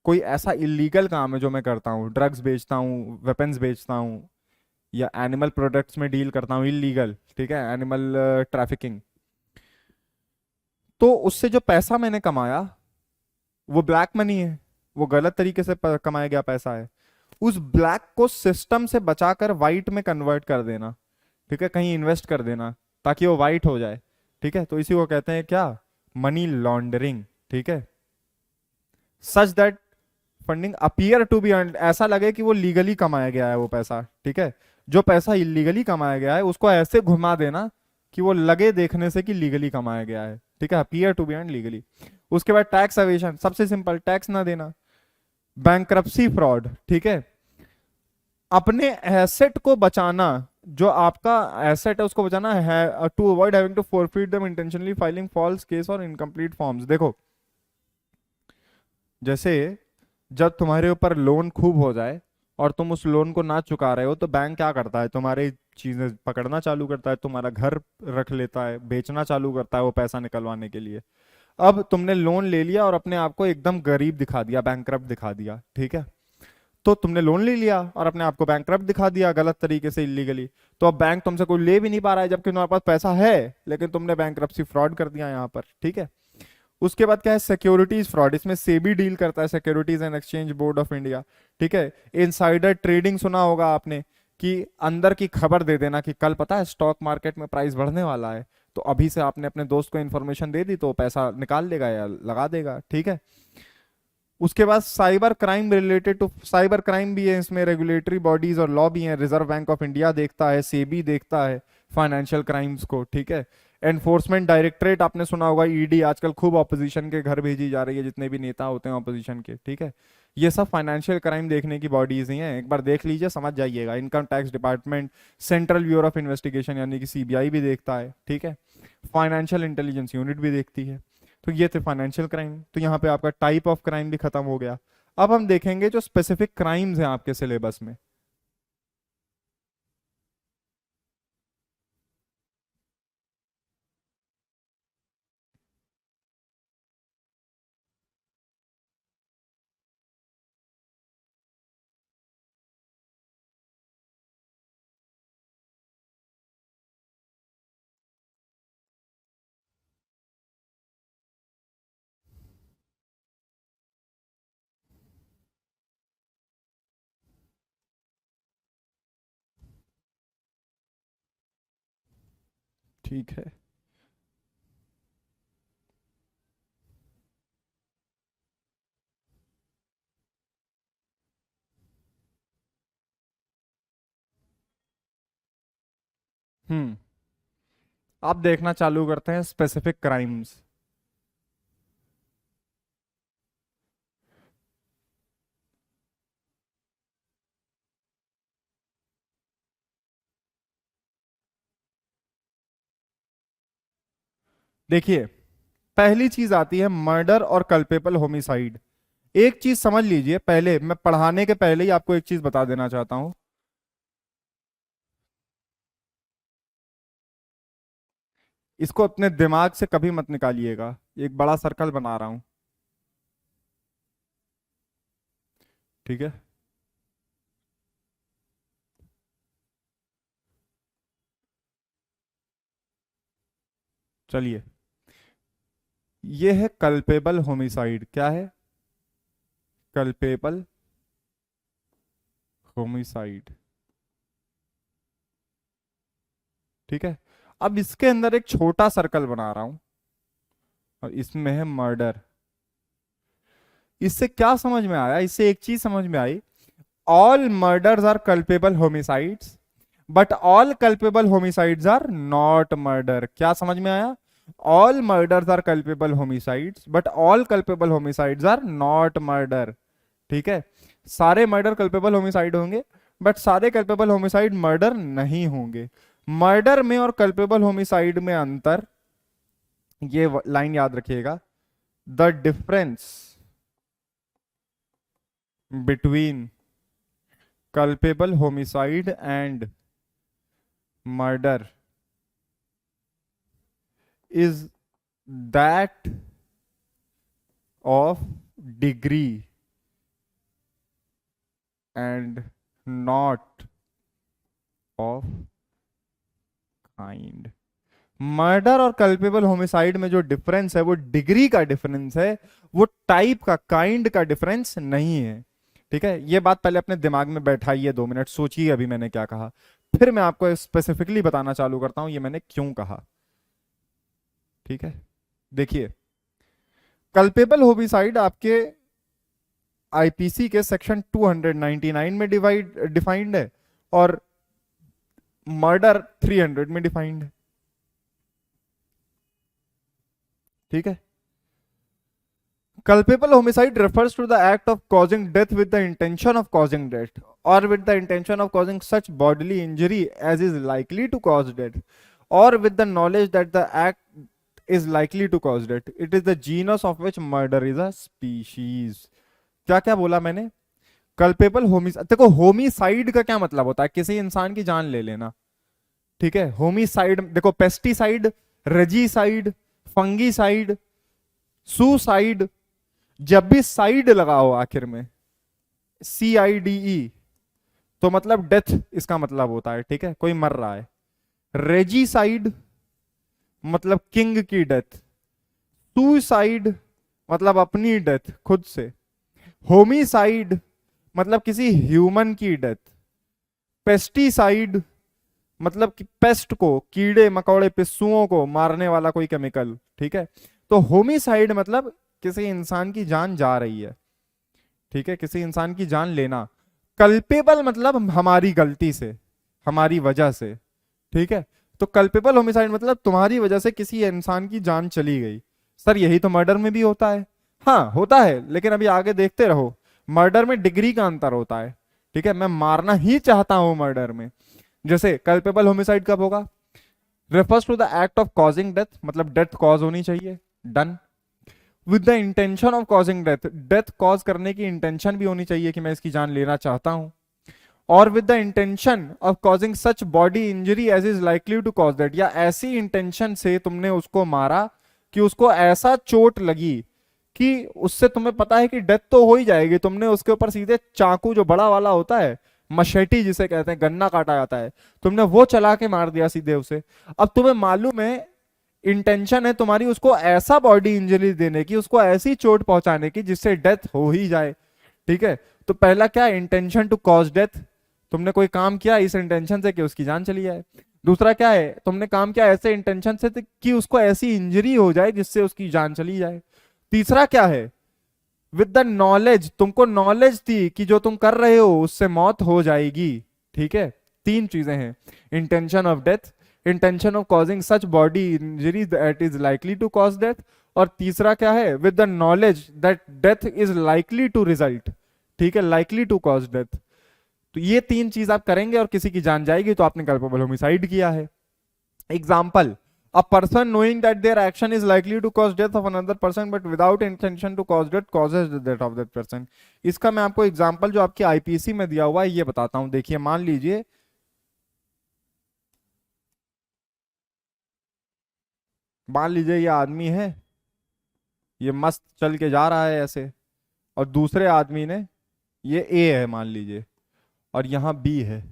कोई ऐसा इलीगल काम है जो मैं करता हूँ, ड्रग्स बेचता हूँ, वेपन्स बेचता हूँ, या एनिमल प्रोडक्ट्स में डील करता हूँ इलीगल, ठीक है, एनिमल ट्रैफिकिंग, तो उससे जो पैसा मैंने कमाया वो ब्लैक मनी है, वो गलत तरीके से कमाया गया पैसा है। उस ब्लैक को सिस्टम से बचाकर व्हाइट में कन्वर्ट कर देना, ठीक है, कहीं इन्वेस्ट कर देना ताकि वो व्हाइट हो जाए, ठीक है, तो इसी को कहते हैं क्या, मनी लॉन्ड्रिंग, ठीक है। Such that funding appear to be earn, ऐसा लगे कि वो लीगली कमाया गया है वो पैसा, ठीक है। जो पैसा इलीगली कमाया गया है उसको ऐसे घुमा देना कि वो लगे देखने से कि लीगली कमाया गया है, ठीक है, appear to be earn legally. उसके बाद टैक्स एवेशन, सबसे सिंपल, टैक्स ना देना। बैंक्रप्सी फ्रॉड, ठीक है, अपने एसेट को बचाना, जो आपका एसेट है उसको बचाना है, to avoid having to forfeit them intentionally filing false case और इनकम्प्लीट फॉर्म्स। देखो जैसे जब तुम्हारे ऊपर लोन खूब हो जाए और तुम उस लोन को ना चुका रहे हो तो बैंक क्या करता है, तुम्हारी चीजें पकड़ना चालू करता है, तुम्हारा घर रख लेता है, बेचना चालू करता है वो पैसा निकलवाने के लिए। अब तुमने लोन ले लिया और अपने आप को एकदम गरीब दिखा दिया, बैंकरप्ट दिखा दिया, ठीक है। तो तुमने लोन ले लिया और अपने आप को बैंकरप्ट दिखा दिया गलत तरीके से इलीगली, तो अब बैंक तुमसे कोई ले भी नहीं पा रहा है जबकि तुम्हारे पास पैसा है, लेकिन तुमने बैंकरप्सी फ्रॉड कर दिया यहाँ पर, ठीक है। उसके बाद क्या है, सिक्योरिटीज फ्रॉड, इसमें सेबी डील करता है, securities and exchange board of India, ठीक है। इनसाइडर ट्रेडिंग सुना होगा आपने, कि अंदर की खबर दे देना कि कल पता है स्टॉक मार्केट में प्राइस बढ़ने वाला है, तो अभी से आपने अपने दोस्त को इन्फॉर्मेशन दे दी तो पैसा निकाल लेगा या लगा देगा, ठीक है। उसके बाद cyber crime, related to cyber crime भी है इसमें, रेगुलेटरी बॉडीज और लॉ भी है, रिजर्व बैंक ऑफ इंडिया देखता है, सेबी देखता है फाइनेंशियल क्राइम्स को, ठीक है। एनफोर्समेंट डायरेक्टरेट आपने सुना होगा, ईडी, आजकल खूब ऑपोजिशन के घर भेजी जा रही है, जितने भी नेता होते हैं ऑपोजिशन के, ठीक है। ये सब फाइनेंशियल क्राइम देखने की बॉडीज ही हैं, एक बार देख लीजिए समझ जाइएगा। Income tax department, central bureau of investigation यानी कि सीबीआई भी देखता है, ठीक है। फाइनेंशियल इंटेलिजेंस यूनिट भी देखती है। तो ये थे फाइनेंशियल क्राइम, तो यहाँ पे आपका टाइप ऑफ क्राइम भी खत्म हो गया। अब हम देखेंगे जो स्पेसिफिक क्राइम्स हैं आपके सिलेबस में। ठीक है। हम्म। आप देखना चालू करते हैं स्पेसिफिक क्राइम्स। देखिए, पहली चीज आती है मर्डर और कल्पेबल होमिसाइड। एक चीज समझ लीजिए, पहले मैं पढ़ाने के पहले ही आपको एक चीज बता देना चाहता हूं। इसको अपने दिमाग से कभी मत निकालिएगा, एक बड़ा सर्कल बना रहा हूं। ठीक है। चलिए, ये है कल्पेबल होमिसाइड। क्या है? Culpable homicide. ठीक है। अब इसके अंदर एक छोटा सर्कल बना रहा हूं और इसमें है मर्डर। इससे क्या समझ में आया? इससे एक चीज समझ में आई, all murders are culpable homicides but all culpable homicides are not murder. क्या समझ में आया? All murders are culpable homicides but all culpable homicides are not murder. ठीक है। सारे मर्डर कल्पेबल होमिसाइड होंगे बट सारे कल्पेबल होमिसाइड मर्डर नहीं होंगे। मर्डर में और कल्पेबल होमिसाइड में अंतर, ये लाइन याद रखिएगा, the difference between culpable homicide and murder is that of degree and not of kind। Murder और कल्पेबल होमिसाइड में जो डिफरेंस है वो डिग्री का डिफरेंस है, वो टाइप का, काइंड का डिफरेंस नहीं है। ठीक है। ये बात पहले अपने दिमाग में बैठाइए, 2 मिनट सोचिए अभी मैंने क्या कहा, फिर मैं आपको स्पेसिफिकली बताना चालू करता हूं ये मैंने क्यों कहा। ठीक है। देखिए, कल्पेबल होमिसाइड आपके आईपीसी के सेक्शन 299 में डिफाइंड है और मर्डर 300 में डिफाइंड है। ठीक है। Culpable homicide refers to the act of causing death with the intention of causing death or with the intention of causing such bodily injury as is likely to cause death or with the knowledge that the act is likely to cause death. It is the genus of which murder is a species। क्या क्या बोला मैंने? Culpable homicide. देखो, homicide का क्या मतलब होता है? किसी इंसान की जान ले लेना। ठीक है। होमिसाइड देखो, पेस्टिसाइड, रेजीसाइड, फंगीसाइड, सुसाइड, जब भी साइड लगा हो आखिर में, CIDE, तो मतलब डेथ इसका मतलब होता है। ठीक है, कोई मर रहा है। रेजीसाइड मतलब किंग की डेथ। सुसाइड मतलब अपनी डेथ, खुद से। होमिसाइड मतलब किसी ह्यूमन की डेथ। पेस्टिसाइड मतलब कि पेस्ट को, कीड़े मकोड़े पिस्सुओं को मारने वाला कोई केमिकल। ठीक है। तो होमिसाइड मतलब किसी इंसान की जान जा रही है। ठीक है, किसी इंसान की जान लेना। कल्पेबल मतलब हमारी गलती से, हमारी वजह से। ठीक है। तो कल्पेबल होमिसाइड मतलब तुम्हारी वजह से किसी इंसान की जान चली गई। सर यही तो मर्डर में भी होता है। हाँ होता है, लेकिन अभी आगे देखते रहो। मर्डर में डिग्री का अंतर होता है। ठीक है। मैं मारना ही चाहता हूं मर्डर में। जैसे कल्पेबल होमिसाइड कब होगा? Refers to the act of causing death, मतलब डेथ कॉज होनी चाहिए, done. With the intention of causing death, death cause करने की इंटेंशन भी होनी चाहिए कि मैं इसकी जान लेना चाहता हूं। और with the intention of causing such body injury as is likely to cause that, या ऐसी इंटेंशन से तुमने उसको मारा कि उसको ऐसा चोट लगी कि उससे तुम्हें पता है कि डेथ तो हो ही जाएगी, तुमने उसके ऊपर सीधे चाकू, जो बड़ा वाला होता है, मशेटी जिसे कहते हैं, गन्ना काटा जाता है, तुमने वो चला के मार दिया सीधे उसे। अब तुम्हें मालूम है, इंटेंशन है तुम्हारी उसको ऐसा बॉडी इंजरी देने की, उसको ऐसी चोट पहुंचाने की जिससे डेथ हो ही जाए। ठीक है। तो पहला क्या? Intention to cause death. तुमने कोई काम किया इस इंटेंशन से कि उसकी जान चली जाए। दूसरा क्या है, तुमने काम किया ऐसे इंटेंशन से कि उसको ऐसी इंजरी हो जाए जिससे उसकी जान चली जाए। तीसरा क्या है, विद द नॉलेज, तुमको नॉलेज थी कि जो तुम कर रहे हो उससे मौत हो जाएगी। ठीक है, तीन चीजें हैं, intention of death, intention of causing such body injury that is likely to cause death, और तीसरा क्या है, with the knowledge that death is likely to result. ठीक है, लाइकली टू कॉज डेथ। तो ये तीन चीज आप करेंगे और किसी की जान जाएगी तो आपने कल्पेबल होमिसाइड किया है। Example, a person knowing that their action is likely to cause death of another person but without intention to cause death causes the death of that person। इसका मैं आपको एग्जांपल जो आपकी आईपीसी में दिया हुआ है ये बताता हूं। देखिए, मान लीजिए ये आदमी है, ये मस्त चल के जा रहा है ऐसे, और दूसरे आदमी ने, ये ए है मान लीजिए, और यहां बी है।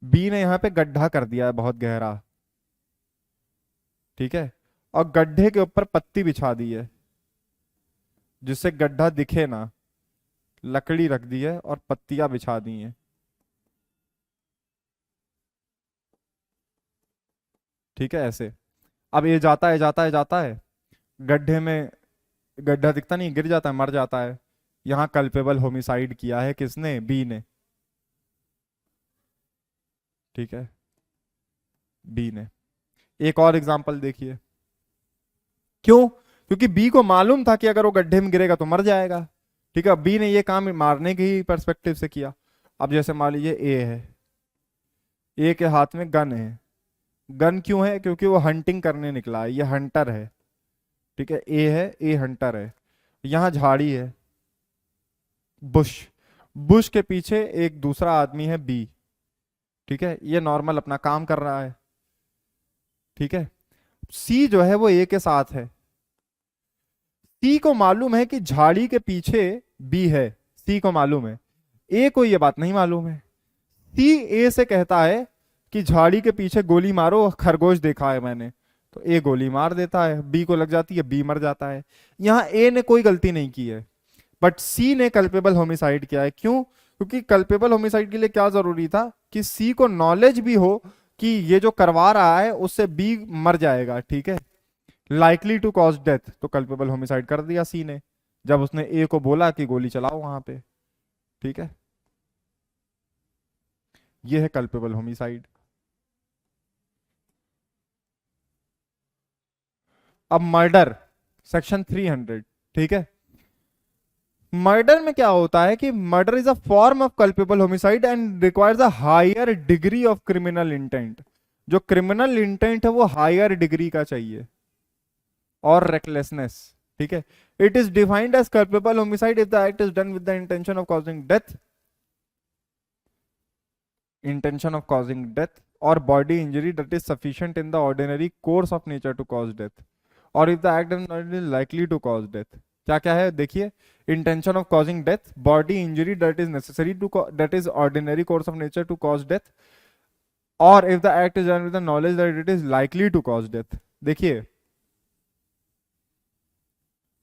बी ने यहां पे गड्ढा कर दिया है बहुत गहरा, ठीक है, और गड्ढे के ऊपर पत्ती बिछा दी है जिससे गड्ढा दिखे ना, लकड़ी रख दी है और पत्तियां बिछा दी हैं। ठीक है, ऐसे अब ये जाता है जाता है जाता है, गड्ढे में, गड्ढा दिखता नहीं, गिर जाता है, मर जाता है। यहां कल्पेबल होमिसाइड किया है किसने, बी ने। ठीक है, बी ने। एक और एग्जांपल देखिए, क्यों, क्योंकि बी को मालूम था कि अगर वो गड्ढे में गिरेगा तो मर जाएगा। ठीक है, बी ने ये काम मारने के ही पर्सपेक्टिव से किया। अब जैसे मान लीजिए ए है, ए के हाथ में गन है। गन क्यों है, क्योंकि वो हंटिंग करने निकला है, ये हंटर है। ठीक है, ए है, ए हंटर है। यहां झाड़ी है, बुश, बुश के पीछे एक दूसरा आदमी है बी। ठीक है, ये नॉर्मल अपना काम कर रहा है। ठीक है, सी जो है वो ए के साथ है। सी को मालूम है कि झाड़ी के पीछे बी है, सी को मालूम है, ए को ये बात नहीं मालूम है। सी ए से कहता है कि झाड़ी के पीछे गोली मारो, खरगोश देखा है मैंने। तो ए गोली मार देता है, बी को लग जाती है, बी मर जाता है। यहां ए ने कोई गलती नहीं की है, बट सी ने कल्पेबल होमिसाइड किया है। क्यों, क्योंकि कल्पेबल होमिसाइड के लिए क्या जरूरी था कि सी को नॉलेज भी हो कि ये जो करवा रहा है उससे बी मर जाएगा। ठीक है, लाइकली टू कॉज डेथ, तो कल्पेबल होमिसाइड कर दिया सी ने जब उसने ए को बोला कि गोली चलाओ वहां पे। ठीक है, ये है कल्पेबल होमिसाइड। अब मर्डर, सेक्शन 300। ठीक है, मर्डर में क्या होता है कि murder is a form of culpable homicide and requires a higher degree of criminal intent. जो क्रिमिनल इंटेंट है वो हायर डिग्री का चाहिए, और रेकलेसनेस। ठीक है, it is defined as culpable homicide if the act is done with the intention of causing death, intention of causing death or body injury that is sufficient in the ordinary course of nature to cause death, or if the act is likely to cause death। क्या क्या है देखिए, intention of causing death, body injury that is necessary to that is ordinary course of nature to cause death, or if the act is done with the knowledge that it is likely to cause death। देखिए,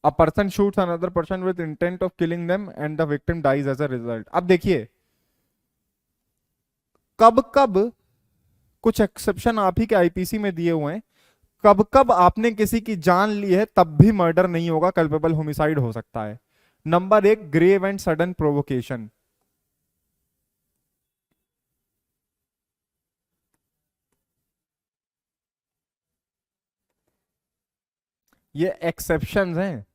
a person shoots another person with intent of killing them and the victim dies as a result। अब देखिए, कब कब कुछ exception आप ही के IPC में दिए हुए हैं, कब कब आपने किसी की जान ली है तब भी मर्डर नहीं होगा, कल्पेबल होमिसाइड हो सकता है। नंबर एक, ग्रेव एंड सडन प्रोवोकेशन। ये एक्सेप्शंस हैं।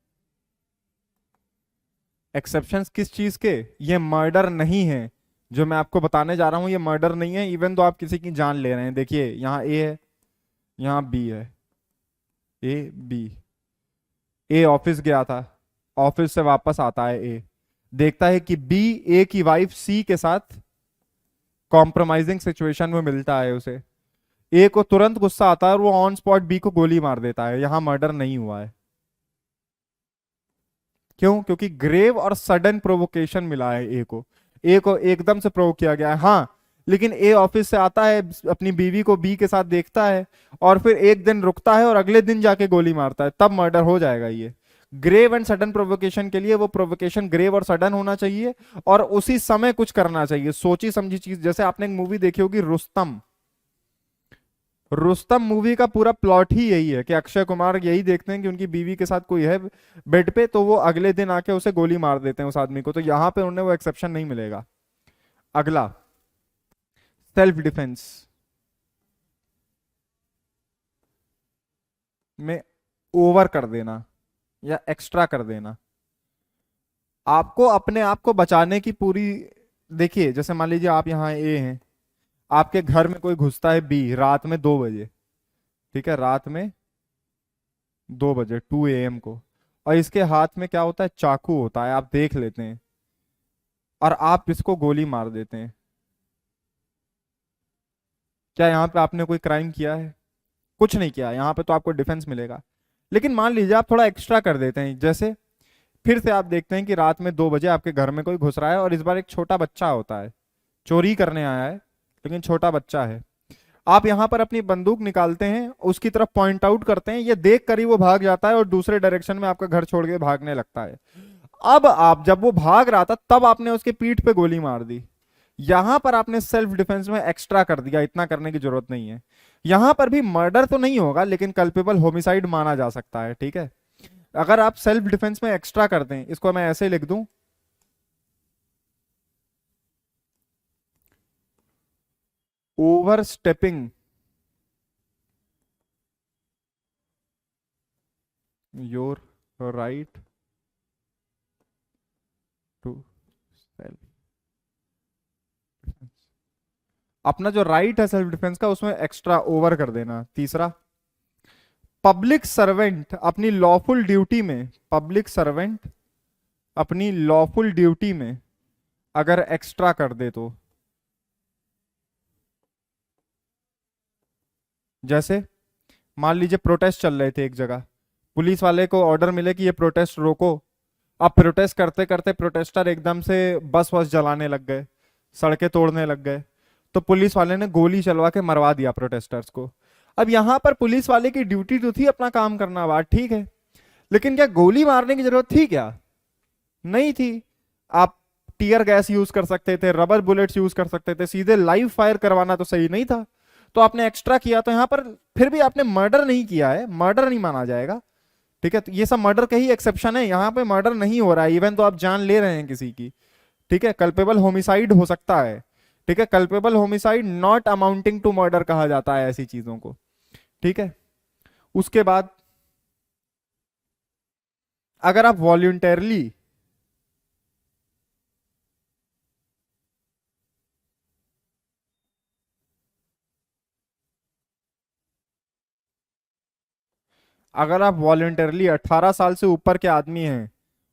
एक्सेप्शंस किस चीज के, ये मर्डर नहीं है। जो मैं आपको बताने जा रहा हूं ये मर्डर नहीं है, इवन तो आप किसी की जान ले रहे हैं। देखिए, यहां ए है, यहां बी है, ए बी। ए ऑफिस गया था, ऑफिस से वापस आता है, ए देखता है कि बी ए की वाइफ सी के साथ कॉम्प्रोमाइजिंग सिचुएशन में मिलता है उसे। ए को तुरंत गुस्सा आता है और वो ऑन स्पॉट बी को गोली मार देता है। यहां मर्डर नहीं हुआ है। क्यों, क्योंकि ग्रेव और सडन प्रोवोकेशन मिला है ए को, ए को एकदम से प्रोवोक किया गया है। हाँ, लेकिन ए ऑफिस से आता है, अपनी बीवी को बी के साथ देखता है, और फिर एक दिन रुकता है और अगले दिन जाके गोली मारता है, तब मर्डर हो जाएगा ये। ग्रेव एंड सडन प्रोवोकेशन के लिए वो प्रोवोकेशन ग्रेव और सडन होना चाहिए और उसी समय कुछ करना चाहिए, सोची समझी चीज। जैसे आपने एक मूवी देखी होगी रुस्तम, रुस्तम मूवी का पूरा प्लॉट ही यही है कि अक्षय कुमार यही देखते हैं कि उनकी बीवी के साथ कोई है बेड पे, तो वो अगले दिन आके उसे गोली मार देते हैं उस आदमी को। तो यहां पे उन्हें वो एक्सेप्शन नहीं मिलेगा। अगला, सेल्फ डिफेंस में ओवर कर देना या एक्स्ट्रा कर देना, आपको अपने आप को बचाने की पूरी, देखिए जैसे मान लीजिए आप यहाँ ए हैं, आपके घर में कोई घुसता है बी रात में 2 बजे, ठीक है, रात में 2 बजे 2 AM को, और इसके हाथ में क्या होता है, चाकू होता है, आप देख लेते हैं और आप इसको गोली मार देते हैं। क्या यहाँ पे आपने कोई क्राइम किया है? कुछ नहीं किया, यहाँ पे तो आपको डिफेंस मिलेगा। लेकिन मान लीजिए आप थोड़ा एक्स्ट्रा कर देते हैं, जैसे फिर से आप देखते हैं कि रात में 2 बजे आपके घर में कोई घुस रहा है और इस बार एक छोटा बच्चा होता है, चोरी करने आया है लेकिन छोटा बच्चा है। आप यहां पर अपनी बंदूक निकालते हैं, उसकी तरफ पॉइंट आउट करते हैं, ये देख कर ही वो भाग जाता है और दूसरे डायरेक्शन में आपका घर छोड़ के भागने लगता है। अब आप, जब वो भाग रहा था तब आपने उसके पीठ पे गोली मार दी, यहां पर आपने सेल्फ डिफेंस में एक्स्ट्रा कर दिया, इतना करने की जरूरत नहीं है। यहां पर भी मर्डर तो नहीं होगा लेकिन कल्पेबल होमिसाइड माना जा सकता है, ठीक है। अगर आप सेल्फ डिफेंस में एक्स्ट्रा कर दें, इसको मैं ऐसे लिख दूं, overstepping your right to self defence, अपना जो राइट है सेल्फ डिफेंस का उसमें एक्स्ट्रा ओवर कर देना। तीसरा, पब्लिक सर्वेंट अपनी लॉफुल ड्यूटी में, पब्लिक सर्वेंट अपनी लॉफुल ड्यूटी में अगर एक्स्ट्रा कर दे तो, जैसे मान लीजिए प्रोटेस्ट चल रहे थे एक जगह, पुलिस वाले को ऑर्डर मिले कि ये प्रोटेस्ट रोको। अब प्रोटेस्ट करते करते प्रोटेस्टर एकदम से बस वस जलाने लग गए, सड़कें तोड़ने लग गए, तो पुलिस वाले ने गोली चलवा के मरवा दिया प्रोटेस्टर्स को। अब यहां पर पुलिस वाले की ड्यूटी तो थी अपना काम करना, बात ठीक है, लेकिन क्या गोली मारने की जरूरत थी क्या? नहीं थी। आप टीयर गैस यूज कर सकते थे, रबर बुलेट्स यूज कर सकते थे, सीधे लाइव फायर करवाना तो सही नहीं था, तो आपने एक्स्ट्रा किया। तो यहां पर फिर भी आपने मर्डर नहीं किया है, मर्डर नहीं माना जाएगा, ठीक है। तो ये सब मर्डर के ही एक्सेप्शन है, यहां पे मर्डर नहीं हो रहा है, इवन तो आप जान ले रहे हैं किसी की, ठीक है। कल्पेबल होमिसाइड हो सकता है, ठीक है। Culpable homicide not amounting to murder कहा जाता है ऐसी चीजों को, ठीक है। उसके बाद अगर आप वॉल्यूंटरली, अगर आप वॉलंटरली 18 साल से ऊपर के आदमी हैं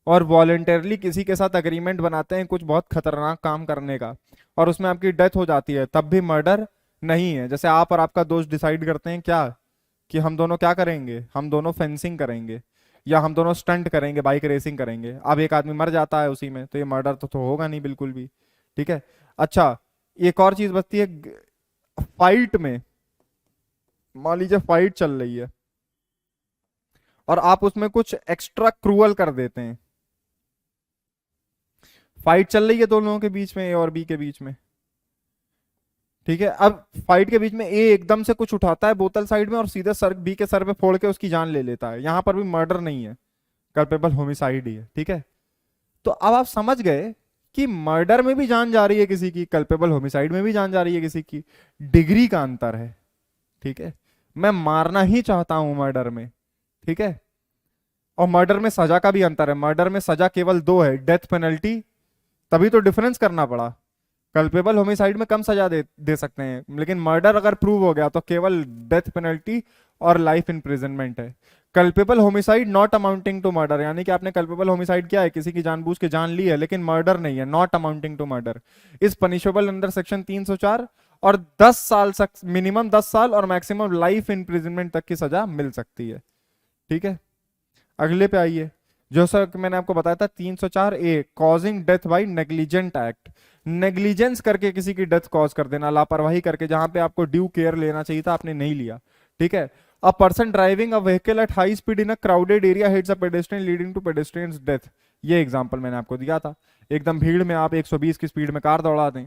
और वॉलंटरली किसी के साथ अग्रीमेंट बनाते हैं कुछ बहुत खतरनाक काम करने का और उसमें आपकी डेथ हो जाती है, तब भी मर्डर नहीं है। जैसे आप और आपका दोस्त डिसाइड करते हैं क्या, कि हम दोनों क्या करेंगे, हम दोनों फेंसिंग करेंगे या हम दोनों स्टंट करेंगे, बाइक रेसिंग करेंगे, अब एक आदमी मर जाता है उसी में, तो ये मर्डर तो होगा नहीं बिल्कुल भी, ठीक है। अच्छा, एक और चीज बचती है, फाइट में, मान लीजिए फाइट चल रही है और आप उसमें कुछ एक्स्ट्रा क्रूअल कर देते हैं। फाइट चल रही है दो लोगों के बीच में, ए और बी के बीच में, ठीक है। अब फाइट के बीच में ए एकदम से कुछ उठाता है बोतल साइड में और सीधे सर बी के सर पे फोड़ के उसकी जान ले लेता है, यहां पर भी मर्डर नहीं है, कल्पेबल होमिसाइड ही है, ठीक है। तो अब आप समझ गए कि मर्डर में भी जान जा रही है किसी की, कल्पेबल होमिसाइड में भी जान जा रही है किसी की, डिग्री का अंतर है, ठीक है। मैं मारना ही चाहता हूं मर्डर में, ठीक है। और मर्डर में सजा का भी अंतर है, मर्डर में सजा केवल 2 है, डेथ पेनल्टी, तभी तो डिफरेंस करना पड़ा। कल्पेबल होमिसाइड में कम सजा दे सकते हैं, लेकिन मर्डर अगर प्रूव हो गया तो केवल डेथ पेनल्टी और लाइफ इम्प्रिजनमेंट है। Culpable homicide not amounting to murder, यानी कि आपने कल्पेबल होमिसाइड किया है, किसी की जानबूझ के जान ली है, लेकिन मर्डर नहीं है, not amounting to murder, is punishable under section 304 और 10 साल, मिनिमम 10 साल और मैक्सिमम लाइफ इम्प्रिजनमेंट तक की सजा मिल सकती है, ठीक है। अगले पे आइए, जो सर मैंने आपको बताया था 304A, causing death by negligent act, negligence करके किसी की डेथ कॉज कर देना, लापरवाही करके, जहां पे आपको ड्यू केयर लेना चाहिए था आपने नहीं लिया, ठीक है। A person driving a vehicle at high speed in a crowded area hits a pedestrian leading to pedestrian's death. ये एग्जांपल मैंने आपको दिया था। एकदम भीड़ में आप 120 की स्पीड में कार दौड़ा दें,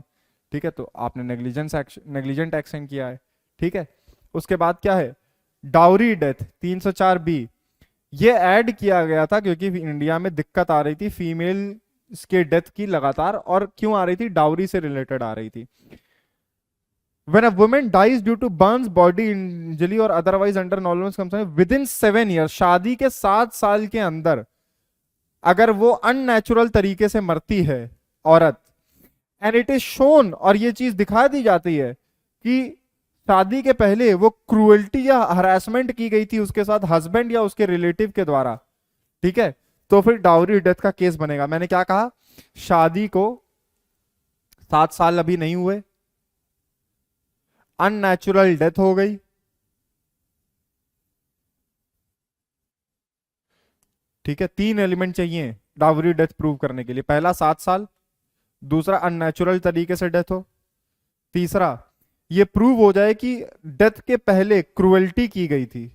ठीक है, तो आपने नेग्लिजेंट एक्शन किया है। ठीक है, उसके बाद क्या है, डाउरी डेथ 304 बी। ये ऐड किया गया था क्योंकि इंडिया में दिक्कत आ रही थी फीमेल के डेथ की लगातार, और क्यों आ रही थी, डाउरी से रिलेटेड आ रही थी। When a woman dies due to burns, body injury or otherwise under normal circumstances within 7 years, शादी के 7 साल के अंदर अगर वो अननेचुरल तरीके से मरती है औरत, एंड इट इज शोन, और ये चीज दिखा दी जाती है कि शादी के पहले वो क्रूएल्टी या हरासमेंट की गई थी उसके साथ हस्बैंड या उसके रिलेटिव के द्वारा, ठीक है, तो फिर डाउरी डेथ का केस बनेगा। मैंने क्या कहा, शादी को 7 साल अभी नहीं हुए, अननेचुरल डेथ हो गई, ठीक है, 3 एलिमेंट चाहिए डाउरी डेथ प्रूव करने के लिए। पहला 7 साल, दूसरा अननेचुरल तरीके से डेथ हो, तीसरा ये प्रूव हो जाए कि डेथ के पहले क्रुएल्टी की गई थी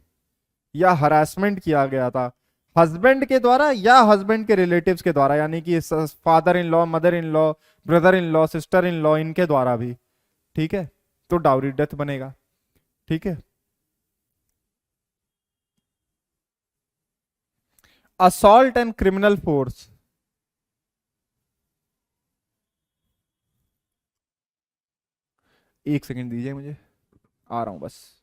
या हरासमेंट किया गया था हस्बैंड के द्वारा या हस्बैंड के रिलेटिव्स के द्वारा, यानी कि father in law, mother in law, brother in law, sister in law, इनके द्वारा भी, ठीक है, तो डाउरी डेथ बनेगा। ठीक है, असॉल्ट एंड क्रिमिनल फोर्स, एक सेकंड दीजिए मुझे, आ रहा हूं बस।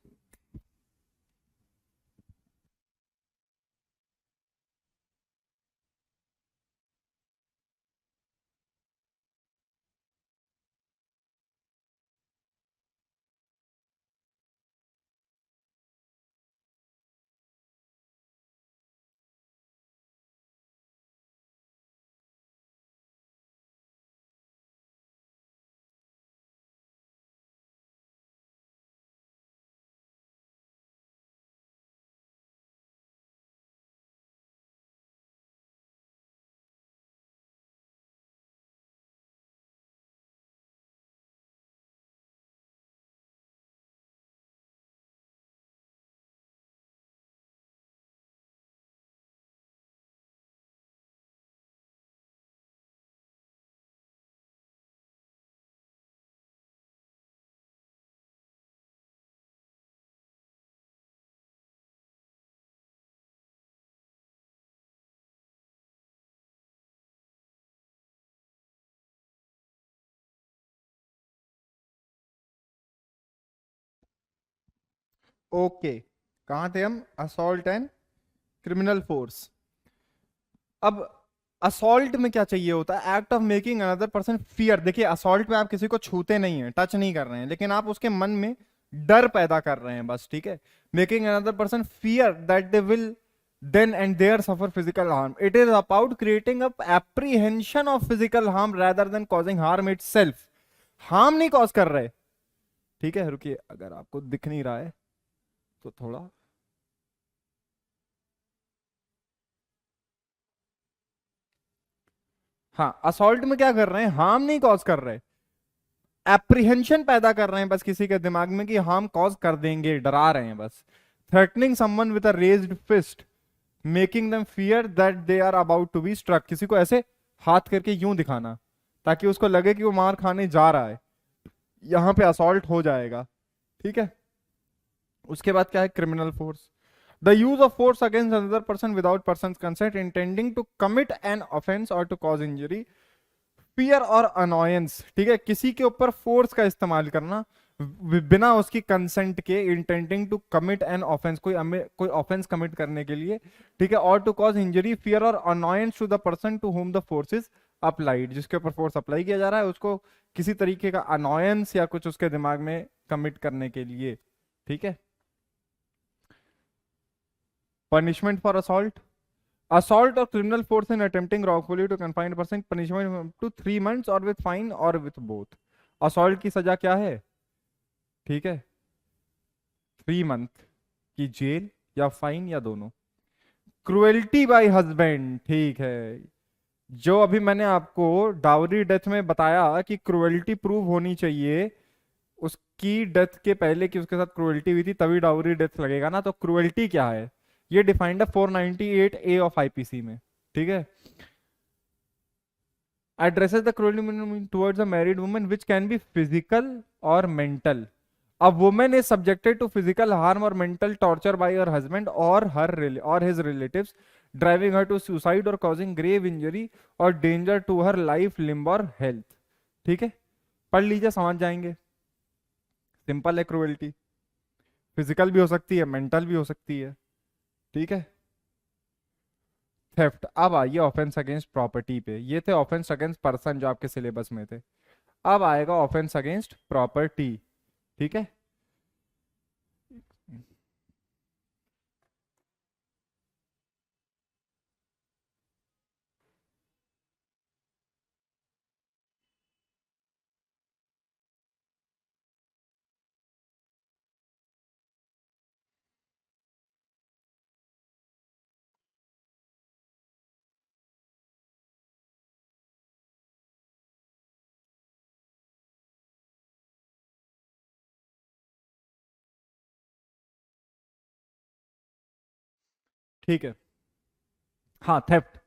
ओके, कहां थे हम, असॉल्ट एंड क्रिमिनल फोर्स। अब असॉल्ट में क्या चाहिए होता है, act of making another person fear. देखिए असॉल्ट में आप किसी को छूते नहीं है, टच नहीं कर रहे हैं, लेकिन आप उसके मन में डर पैदा कर रहे हैं बस, ठीक है। Making another person fear that they will then and there suffer physical harm. It is about creating a apprehension of physical harm rather than causing harm itself. Harm नहीं कॉज कर रहे, ठीक है, रुकिए, अगर आपको दिख नहीं रहा है तो थोड़ा, हाँ, असॉल्ट में क्या कर रहे हैं, हार्म नहीं कॉज कर रहे, एप्रीहेंशन पैदा कर रहे हैं बस किसी के दिमाग में कि हार्म कॉज कर देंगे, डरा रहे हैं बस। Threatening someone with a raised fist, making them fear that they are about to be struck. किसी को ऐसे हाथ करके यूं दिखाना ताकि उसको लगे कि वो मार खाने जा रहा है, यहां पे असॉल्ट हो जाएगा, ठीक है। उसके बाद क्या है, criminal force, the use of force against another person without person consent intending to commit an offence और टू कॉज इंजरी, फियर और अनोयंस, ठीक है, किसी के ऊपर फोर्स का इस्तेमाल करना बिना उसकी कंसेंट के, intending to commit an offence, कोई ऑफेंस कमिट करने के लिए, ठीक है, और टू कॉज इंजरी, फियर और annoyance to the person to whom the force is applied. जिसके ऊपर फोर्स अप्लाई किया जा रहा है उसको किसी तरीके का अनोयंस या कुछ उसके दिमाग में कमिट करने के लिए, ठीक है। Punishment for assault, assault or criminal force in attempting wrongfully to confine a person, punishment up to 3 months or with fine or with both। assault की सजा क्या है, ठीक है, 3 मंथ की जेल या फाइन या दोनों। क्रुएल्टी बाय हस्बैंड, ठीक है, जो अभी मैंने आपको डाउरी डेथ में बताया कि क्रुएल्टी प्रूव होनी चाहिए उसकी डेथ के पहले की उसके साथ क्रुएल्टी हुई थी तभी डाउरी डेथ लगेगा ना। तो क्रुएल्टी क्या है, ये डिफाइंड है 498 ए ऑफ आईपीसी में, ठीक है। addresses the cruelty towards a married woman which can be physical or mental. A woman is subjected to physical harm or mental torture by her husband or his relatives, driving her to suicide or causing grave injury or danger to her life, limb or health. ठीक है, पढ़ लीजिए समझ जाएंगे। Simple है cruelty, physical भी हो सकती है मेंटल भी हो सकती है, ठीक है। थेफ्ट, अब आइए ऑफेंस अगेंस्ट प्रॉपर्टी पे। ये थे ऑफेंस अगेंस्ट पर्सन जो आपके सिलेबस में थे। अब आएगा ऑफेंस अगेंस्ट प्रॉपर्टी, ठीक है। ठीक है, हाँ थेफ्ट।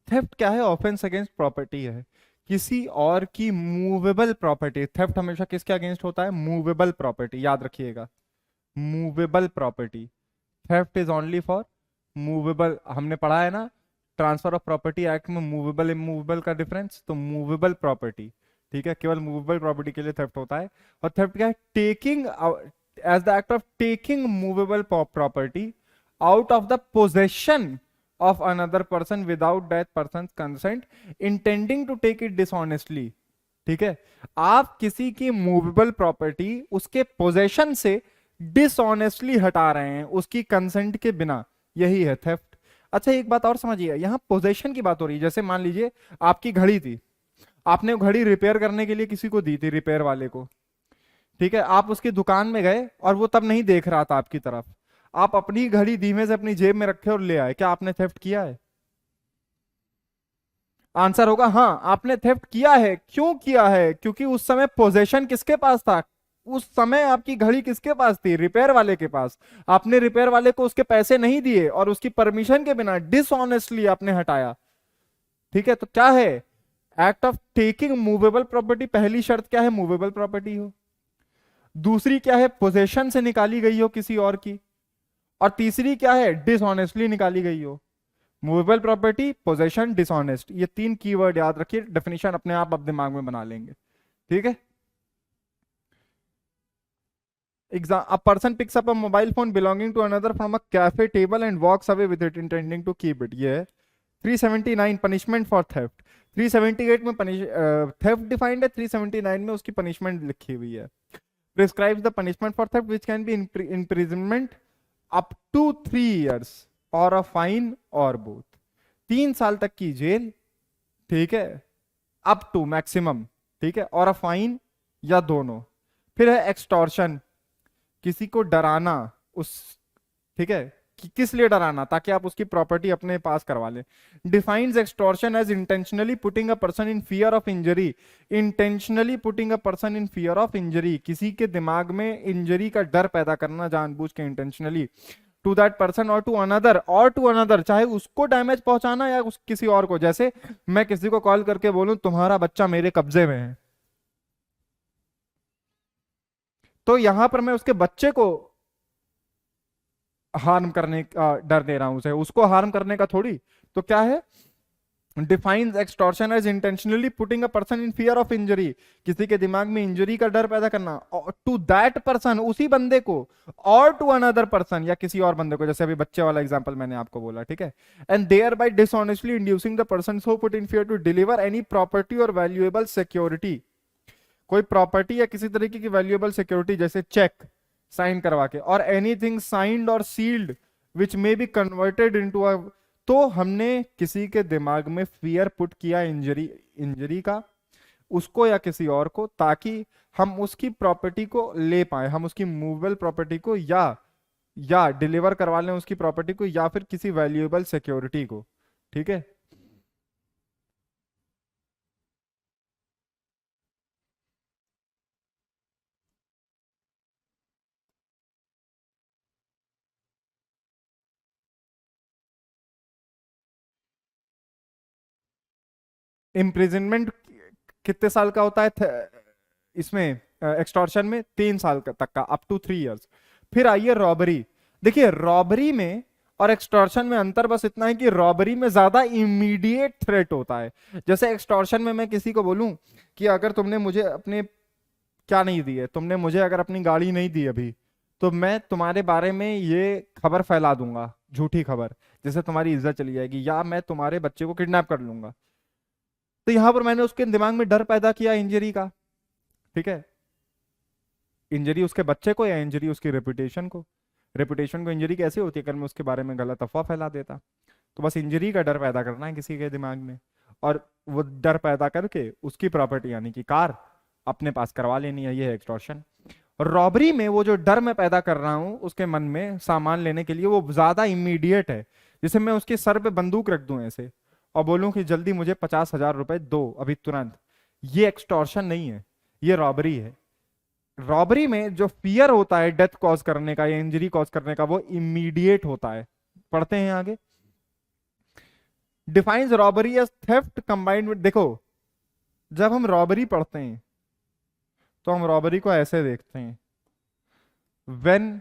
थेफ्ट क्या है, ऑफेंस अगेंस्ट प्रॉपर्टी है, किसी और की मूवेबल प्रॉपर्टी। थेफ्ट हमेशा किसके अगेंस्ट होता है, मूवेबल प्रॉपर्टी, याद रखिएगा, movable property. Theft is only for movable. हमने पढ़ा है ना ट्रांसफर ऑफ प्रॉपर्टी एक्ट में मूवेबल इमूवेबल का डिफरेंस, तो मूवेबल प्रॉपर्टी, ठीक है, केवल मूवेबल प्रॉपर्टी के लिए थेफ्ट होता है। और थेफ्ट क्या है, taking as the act of taking movable property out of the possession of another person without that person's consent, intending to take it dishonestly। ठीक है, आप किसी की मूवेबल प्रॉपर्टी उसके पोजेशन से डिसऑनेस्टली हटा रहे हैं उसकी कंसेंट के बिना, यही है थेफ्ट। अच्छा एक बात और समझिए, यहां पोजेशन की बात हो रही है। जैसे मान लीजिए आपकी घड़ी थी, आपने वो घड़ी रिपेयर करने के लिए किसी को दी थी, रिपेयर वाले को, ठीक है। आप उसकी दुकान में गए और वो तब नहीं देख रहा था आपकी तरफ, आप अपनी घड़ी धीमे से अपनी जेब में रखे और ले आए, क्या आपने थेफ्ट किया है? आंसर होगा हाँ, आपने थेफ्ट किया है। क्यों किया है, क्योंकि उस समय पोजेशन किसके पास था, उस समय आपकी घड़ी किसके पास थी, रिपेयर वाले के पास। आपने रिपेयर वाले को उसके पैसे नहीं दिए और उसकी परमिशन के बिना डिसऑनेस्टली आपने हटाया, ठीक है। तो क्या है, act of taking movable property, पहली शर्त क्या है, मूवेबल प्रॉपर्टी हो। दूसरी क्या है, पोजेशन से निकाली गई हो किसी और की। और तीसरी क्या है, डिसऑनेस्टली निकाली गई हो। मूवेबल प्रॉपर्टी, पोजेशन, डिसऑनेस्ट, ये तीन कीवर्ड याद रखिए, डेफिनेशन अपने आप दिमाग में बना लेंगे, ठीक है। Exam, a person picks up a mobile phone belonging to another from a cafe table and walks away with it intending to keep it, ये है 379 पनिशमेंट फॉर थेफ्ट। 378 में थेफ्ट डिफाइंड है, 379 में उसकी पनिशमेंट लिखी हुई है। Prescribes the punishment for theft which can be imprisonment up to 3 years और अ फाइन और बोथ, 3 साल तक की जेल, ठीक है, अप टू मैक्सिमम, ठीक है, और अ फाइन या दोनों। फिर है एक्सटॉर्शन, किसी को डराना, उस, ठीक है, कि किस लिए डराना, ताकि आप उसकी प्रॉपर्टी अपने पास करवा लें। Defines extortion as intentionally putting a person in fear of injury. Intentionally putting a person in fear of injury, किसी के दिमाग में इंजरी का डर पैदा करना जानबूझ के, इंटेंशनली, टू दैट पर्सन और टू अनदर, चाहे उसको डैमेज पहुंचाना या किसी और को। जैसे मैं किसी को कॉल करके बोलूं तुम्हारा बच्चा मेरे कब्जे में है, तो यहां पर मैं उसके बच्चे को हार्म करने का डर दे रहा हूं, उसे, उसको हार्म करने का थोड़ी। तो क्या है, defines extortion as intentionally putting a person in fear of injury, किसी के दिमाग में इंजरी का डर पैदा करना, टू दैट पर्सन, उसी बंदे को, और टू अनदर पर्सन, या किसी और बंदे को, जैसे अभी बच्चे वाला एग्जांपल मैंने आपको बोला, ठीक है। And there by dishonestly inducing the person so put in fear to deliver any property or valuable security, कोई प्रॉपर्टी या किसी तरीके की वैल्यूएबल सिक्योरिटी जैसे चेक साइन करवा के, or anything signed or sealed which may be converted into a, तो हमने किसी के दिमाग में फियर पुट किया इंजरी, इंजरी का, उसको या किसी और को, ताकि हम उसकी प्रॉपर्टी को ले पाए, हम उसकी मूवेबल प्रॉपर्टी को या डिलीवर करवा लें उसकी प्रॉपर्टी को, या फिर किसी वैल्यूएबल सिक्योरिटी को, ठीक है। इम्प्रिजनमेंट कितने साल का होता है इसमें एक्सटॉर्शन में? 3 साल तक का, अप टू 3 इयर्स। फिर आइए रॉबरी। देखिए रॉबरी में और एक्सटॉर्शन में अंतर बस इतना है कि रॉबरी में ज्यादा इमीडिएट थ्रेट होता है। जैसे एक्सटॉर्शन में मैं किसी को बोलूं कि अगर तुमने मुझे अपने क्या नहीं दी है, तुमने मुझे अगर अपनी गाड़ी नहीं दी अभी, तो मैं तुम्हारे बारे में ये खबर फैला दूंगा, झूठी खबर, जिससे तुम्हारी इज्जत चली जाएगी, या मैं तुम्हारे बच्चे को किडनैप कर लूंगा। तो यहां पर मैंने उसके दिमाग में डर पैदा किया इंजरी का। ठीक है, इंजरी उसके बच्चे को या इंजरी उसकी रेपुटेशन को? रेपुटेशन को इंजरी कैसे होती है? अगर मैं उसके बारे में गलत अफवाह फैला देता। तो बस इंजरी का डर पैदा करना है किसी के दिमाग में, और वो डर पैदा करके उसकी प्रॉपर्टी यानी कि कार अपने पास करवा लेनी है। ये है एक्सटॉर्शन। रॉबरी में वो जो डर मैं पैदा कर रहा हूं उसके मन में सामान लेने के लिए, वो ज्यादा इमीडिएट है। जैसे मैं उसके सर पे बंदूक रख दूं ऐसे और बोलूं कि जल्दी मुझे 50,000 रुपए दो अभी तुरंत। ये एक्सटॉर्शन नहीं है, ये रॉबरी है। रॉबरी में जो फियर होता है डेथ कॉज करने का या इंजरी कॉज करने का, वो इमीडिएट होता है। पढ़ते हैं आगे। Defines robbery as theft combined with, देखो जब हम रॉबरी पढ़ते हैं तो हम रॉबरी को ऐसे देखते हैं, व्हेन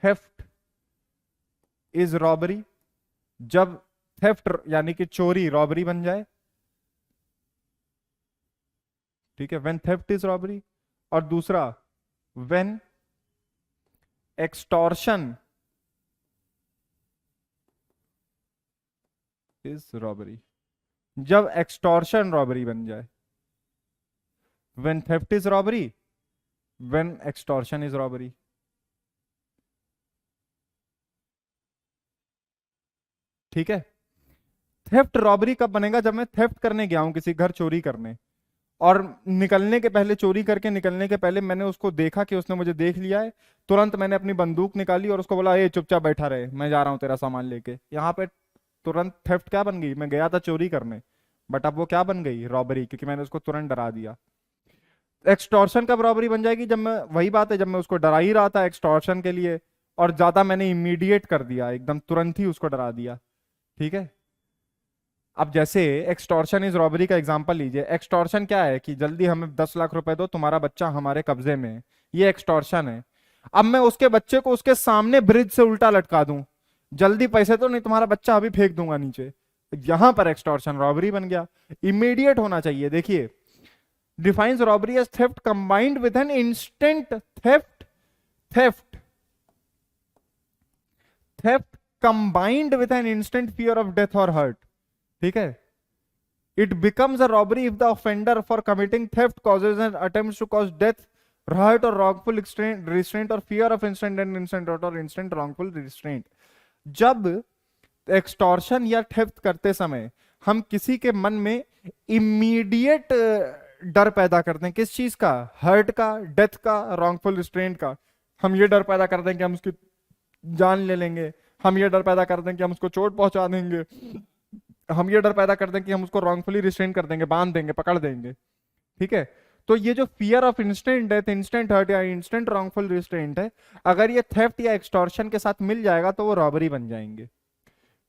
थेफ्ट इज रॉबरी, जब थेफ्ट यानी कि चोरी रॉबरी बन जाए। ठीक है, व्हेन थेफ्ट इज रॉबरी। और दूसरा, व्हेन एक्सटॉर्शन इज रॉबरी, जब एक्सटॉर्शन रॉबरी बन जाए। When theft is robbery, when extortion is robbery. ठीक है, थेफ्ट रॉबरी कब बनेगा? जब मैं थेफ्ट करने गया हूं किसी घर, चोरी करने, और निकलने के पहले, चोरी करके निकलने के पहले मैंने उसको देखा कि उसने मुझे देख लिया है, तुरंत मैंने अपनी बंदूक निकाली और उसको बोला, ए चुपचाप बैठा रहे, मैं जा रहा हूं तेरा सामान लेके। यहाँ पे तुरंत थेफ्ट क्या बन गई? मैं गया था चोरी करने, बट अब वो क्या बन गई? रॉबरी, क्योंकि मैंने उसको तुरंत डरा दिया। एक्सटॉर्शन कब रॉबरी बन जाएगी? जब मैं, वही बात है, जब मैं उसको डरा ही रहा था एक्सटॉर्शन के लिए, और ज्यादा मैंने इमीडिएट कर दिया, एकदम तुरंत ही उसको डरा दिया। ठीक है, अब जैसे एक्सटॉर्शन इज रॉबरी का एग्जांपल लीजिए। एक्सटॉर्शन क्या है? कि जल्दी हमें 10 लाख रुपए दो, तुम्हारा बच्चा हमारे कब्जे में है। ये एक्सटॉर्शन है। अब मैं उसके बच्चे को उसके सामने ब्रिज से उल्टा लटका दूं, जल्दी पैसे तो नहीं, तुम्हारा बच्चा अभी फेंक दूंगा नीचे। यहां पर एक्सटॉर्शन रॉबरी बन गया। इमीडिएट होना चाहिए। देखिए, defines robbery as theft combined with an instant theft, theft theft combined with an instant fear of death or hurt. ठीक है, it becomes a robbery if the offender for committing theft causes an attempt to cause death, hurt or wrongful restraint or fear of instant and instant or instant wrongful restraint। जब extortion या theft करते समय हम किसी के मन में immediate डर पैदा करते हैं, किस चीज का? हर्ट का, डेथ का, रॉन्गफुल रिस्ट्रेंट का। हम ये डर पैदा करते हैं कि हम उसकी जान ले लेंगे, हम ये डर पैदा करते हैं कि हम उसको चोट पहुंचा देंगे, हम ये डर पैदा करते हैं कि हम उसको रॉन्गफुली रिस्ट्रेन कर देंगे, बांध देंगे, पकड़ देंगे। ठीक है, तो ये जो fear of instant death, instant hurt या इंस्टेंट रॉन्गफुल रिस्ट्रेंट है, अगर ये थेफ्ट या एक्सटॉर्शन के साथ मिल जाएगा तो वो रॉबरी बन जाएंगे।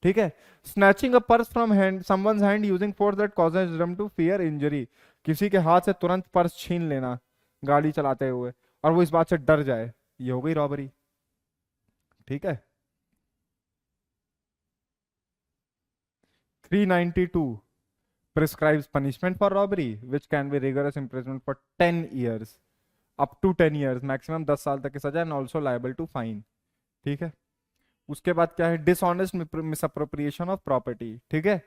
ठीक है, snatching a purse from hand, someone's hand using force that causes them to fear injury, किसी के हाथ से तुरंत पर्स छीन लेना गाड़ी चलाते हुए, और वो इस बात से डर जाए, ये हो गई रॉबरी। ठीक है, 392 prescribes punishment for robbery which can be rigorous imprisonment for 10 years, up to 10 years, maximum 10 साल तक की सजा, and also liable to fine। ठीक है, उसके बाद क्या है? Dishonest misappropriation of property. ठीक है,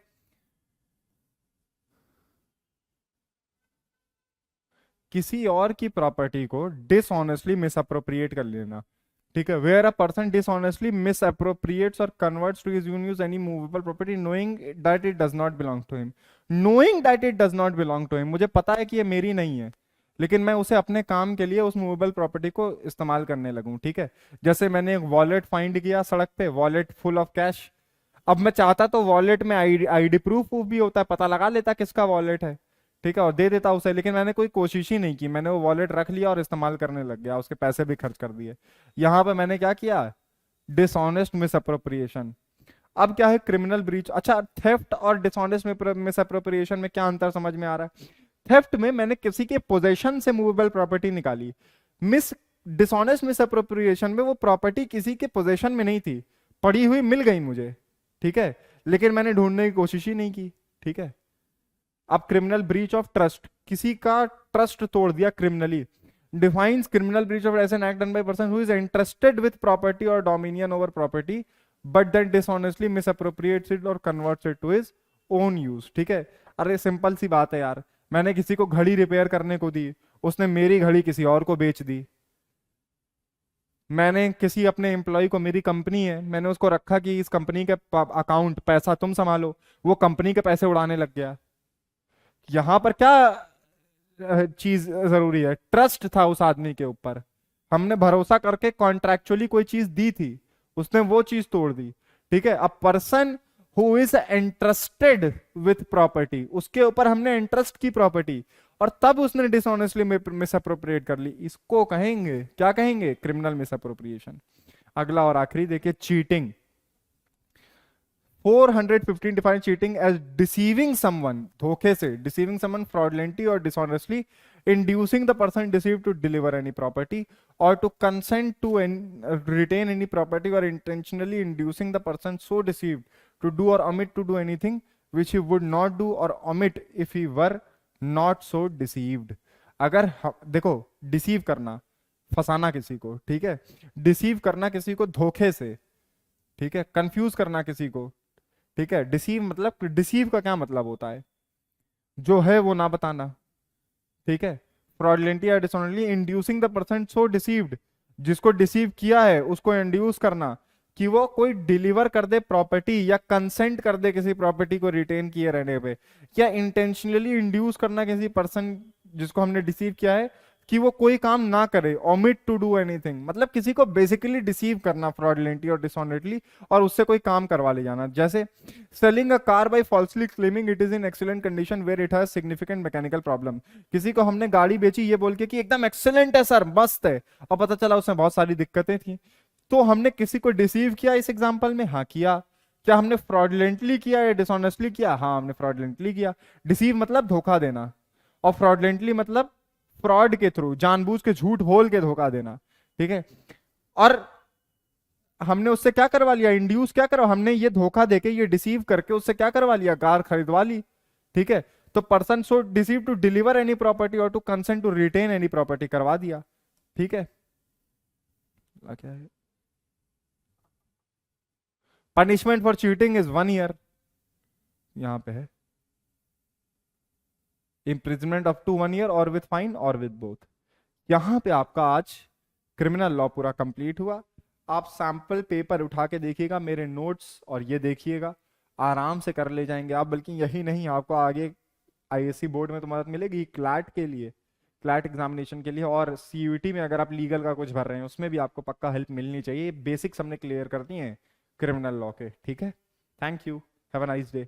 किसी और की प्रॉपर्टी को डिसऑनेस्टली मिसअप्रोप्रिएट कर लेना। ठीक है, where a person dishonestly misappropriates or converts to his own use any movable property knowing that it does not belong to him. Knowing that it does not belong to him, मुझे पता है कि ये मेरी नहीं है, लेकिन मैं उसे अपने काम के लिए उस मूवेबल प्रॉपर्टी को इस्तेमाल करने लगूं। ठीक है, जैसे मैंने एक वॉलेट फाइंड किया सड़क पे, वॉलेट फुल ऑफ कैश। अब मैं चाहता तो वॉलेट में आईडी प्रूफ भी होता है, पता लगा लेता किसका वॉलेट है। ठीक है, और दे देता उसे, लेकिन मैंने कोई कोशिश ही नहीं की, मैंने वो वॉलेट रख लिया और इस्तेमाल करने लग गया, उसके पैसे भी खर्च कर दिए। यहां पे मैंने क्या किया? Dishonest miss appropriation. अब क्या है क्रिमिनल ब्रीच। अच्छा, थेफ्ट और डिसऑनेस्ट मिसअप्रोप्रिएशन में क्या अंतर समझ में आ रहा है? थेफ्ट में मैंने किसी के पोजेशन से मूवेबल प्रॉपर्टी निकाली। मिस डिसऑनेस्ट मिसअप्रोप्रिएशन में वो प्रॉपर्टी किसी के पोजेशन में नहीं थी, पड़ी हुई मिल गई मुझे, ठीक है, लेकिन मैंने ढूंढने की कोशिश ही नहीं की, ठीक है। अब क्रिमिनल ब्रीच ऑफ ट्रस्ट, किसी का ट्रस्ट तोड़ दिया criminally. Defines criminal breach of as an act done by person who is interested with property और dominion over property but then dishonestly misappropriates it और converts it to his own use, ठीक है। अरे simple सी बात है यार, मैंने किसी को घड़ी रिपेयर करने को दी, उसने मेरी घड़ी किसी और को बेच दी। मैंने किसी अपने एम्प्लॉय को, मेरी कंपनी है, मैंने उसको रखा कि इस कंपनी के अकाउंट पैसा तुम संभालो, वो कंपनी के पैसे उड़ाने लग गया। यहां पर क्या चीज जरूरी है? ट्रस्ट था उस आदमी के ऊपर, हमने भरोसा करके कॉन्ट्रैक्चुअली कोई चीज दी थी, उसने वो चीज तोड़ दी, ठीक है। अब person who is interested with property, उसके ऊपर हमने इंटरेस्ट की प्रॉपर्टी और तब उसने डिसऑनेस्टली मिसअप्रोप्रिएट कर ली, इसको कहेंगे, क्या कहेंगे? Criminal misappropriation. अगला और आखिरी देखिए, cheating. 415 define cheating as deceiving someone, धोखे से, डिसीविंग समवन फ्रॉडलेंटली और dishonestly, inducing the person deceived to deliver any property or to consent to retain any property or intentionally inducing the person so deceived to do or omit to do anything which he would not do or omit if he were not so deceived। अगर देखो, deceive करना, फंसाना किसी को, ठीक है, deceive करना किसी को धोखे से, ठीक है, कंफ्यूज करना किसी को, ठीक है। डिसीव मतलब, डिसीव का क्या मतलब होता है? जो है वो ना बताना, ठीक है। फ्रॉडलेंटली या dishonestly inducing the person so deceived, जिसको डिसीव किया है उसको इंड्यूस करना कि वो कोई डिलीवर कर दे प्रॉपर्टी या कंसेंट कर दे किसी प्रॉपर्टी को रिटेन किए रहने पे, या इंटेंशनली इंड्यूस करना किसी पर्सन जिसको हमने डिसीव किया है कि वो कोई काम ना करे, ओमिट टू डू एनीथिंग, मतलब किसी को बेसिकली डिसीव करना फ्रॉडलेंटली और डिसऑनेस्टली और उससे कोई काम करवा ले जाना। जैसे selling a car by falsely claiming it is in excellent condition where it has significant mechanical problem, किसी को हमने गाड़ी बेची ये बोल के कि एकदम एक्सीलेंट है सर, मस्त है, और पता चला उसमें बहुत सारी दिक्कतें थी। तो हमने किसी को डिसीव किया इस एग्जाम्पल में? हाँ किया। क्या हमने फ्रॉडलेंटली किया या डिसऑनेस्टली किया? हाँ हमने फ्रॉडलेंटली किया। डिसीव मतलब धोखा देना, और फ्रॉडलेंटली मतलब फ्रॉड के थ्रू, जानबूझ के झूठ बोल के धोखा देना, ठीक है। और हमने उससे क्या करवा लिया? इंड्यूस क्या करवा, हमने ये धोखा देके, ये डिसीव करके उससे क्या करवा लिया? कार खरीदवा ली, ठीक है। तो person so deceive to deliver any property और to consent to retain any property करवा दिया, ठीक है। क्या है? Punishment for cheating is 1 year, यहां पे है इम्प्रिजनमेंट अप टू 1 ईयर और विद फाइन और विद बोथ। यहां पे आपका आज क्रिमिनल लॉ पूरा कंप्लीट हुआ। आप सैंपल पेपर उठा के देखिएगा, मेरे नोट्स और ये देखिएगा, आराम से कर ले जाएंगे आप। बल्कि यही नहीं, आपको आगे आईएससी बोर्ड में तो मदद मिलेगी, क्लैट के लिए, क्लैट एग्जामिनेशन के लिए, और सीयूईटी में अगर आप लीगल का कुछ भर रहे हैं उसमें भी आपको पक्का हेल्प मिलनी चाहिए। बेसिक्स हमने क्लियर कर दिए हैं क्रिमिनल लॉ के, ठीक है। Thank you, have a nice day.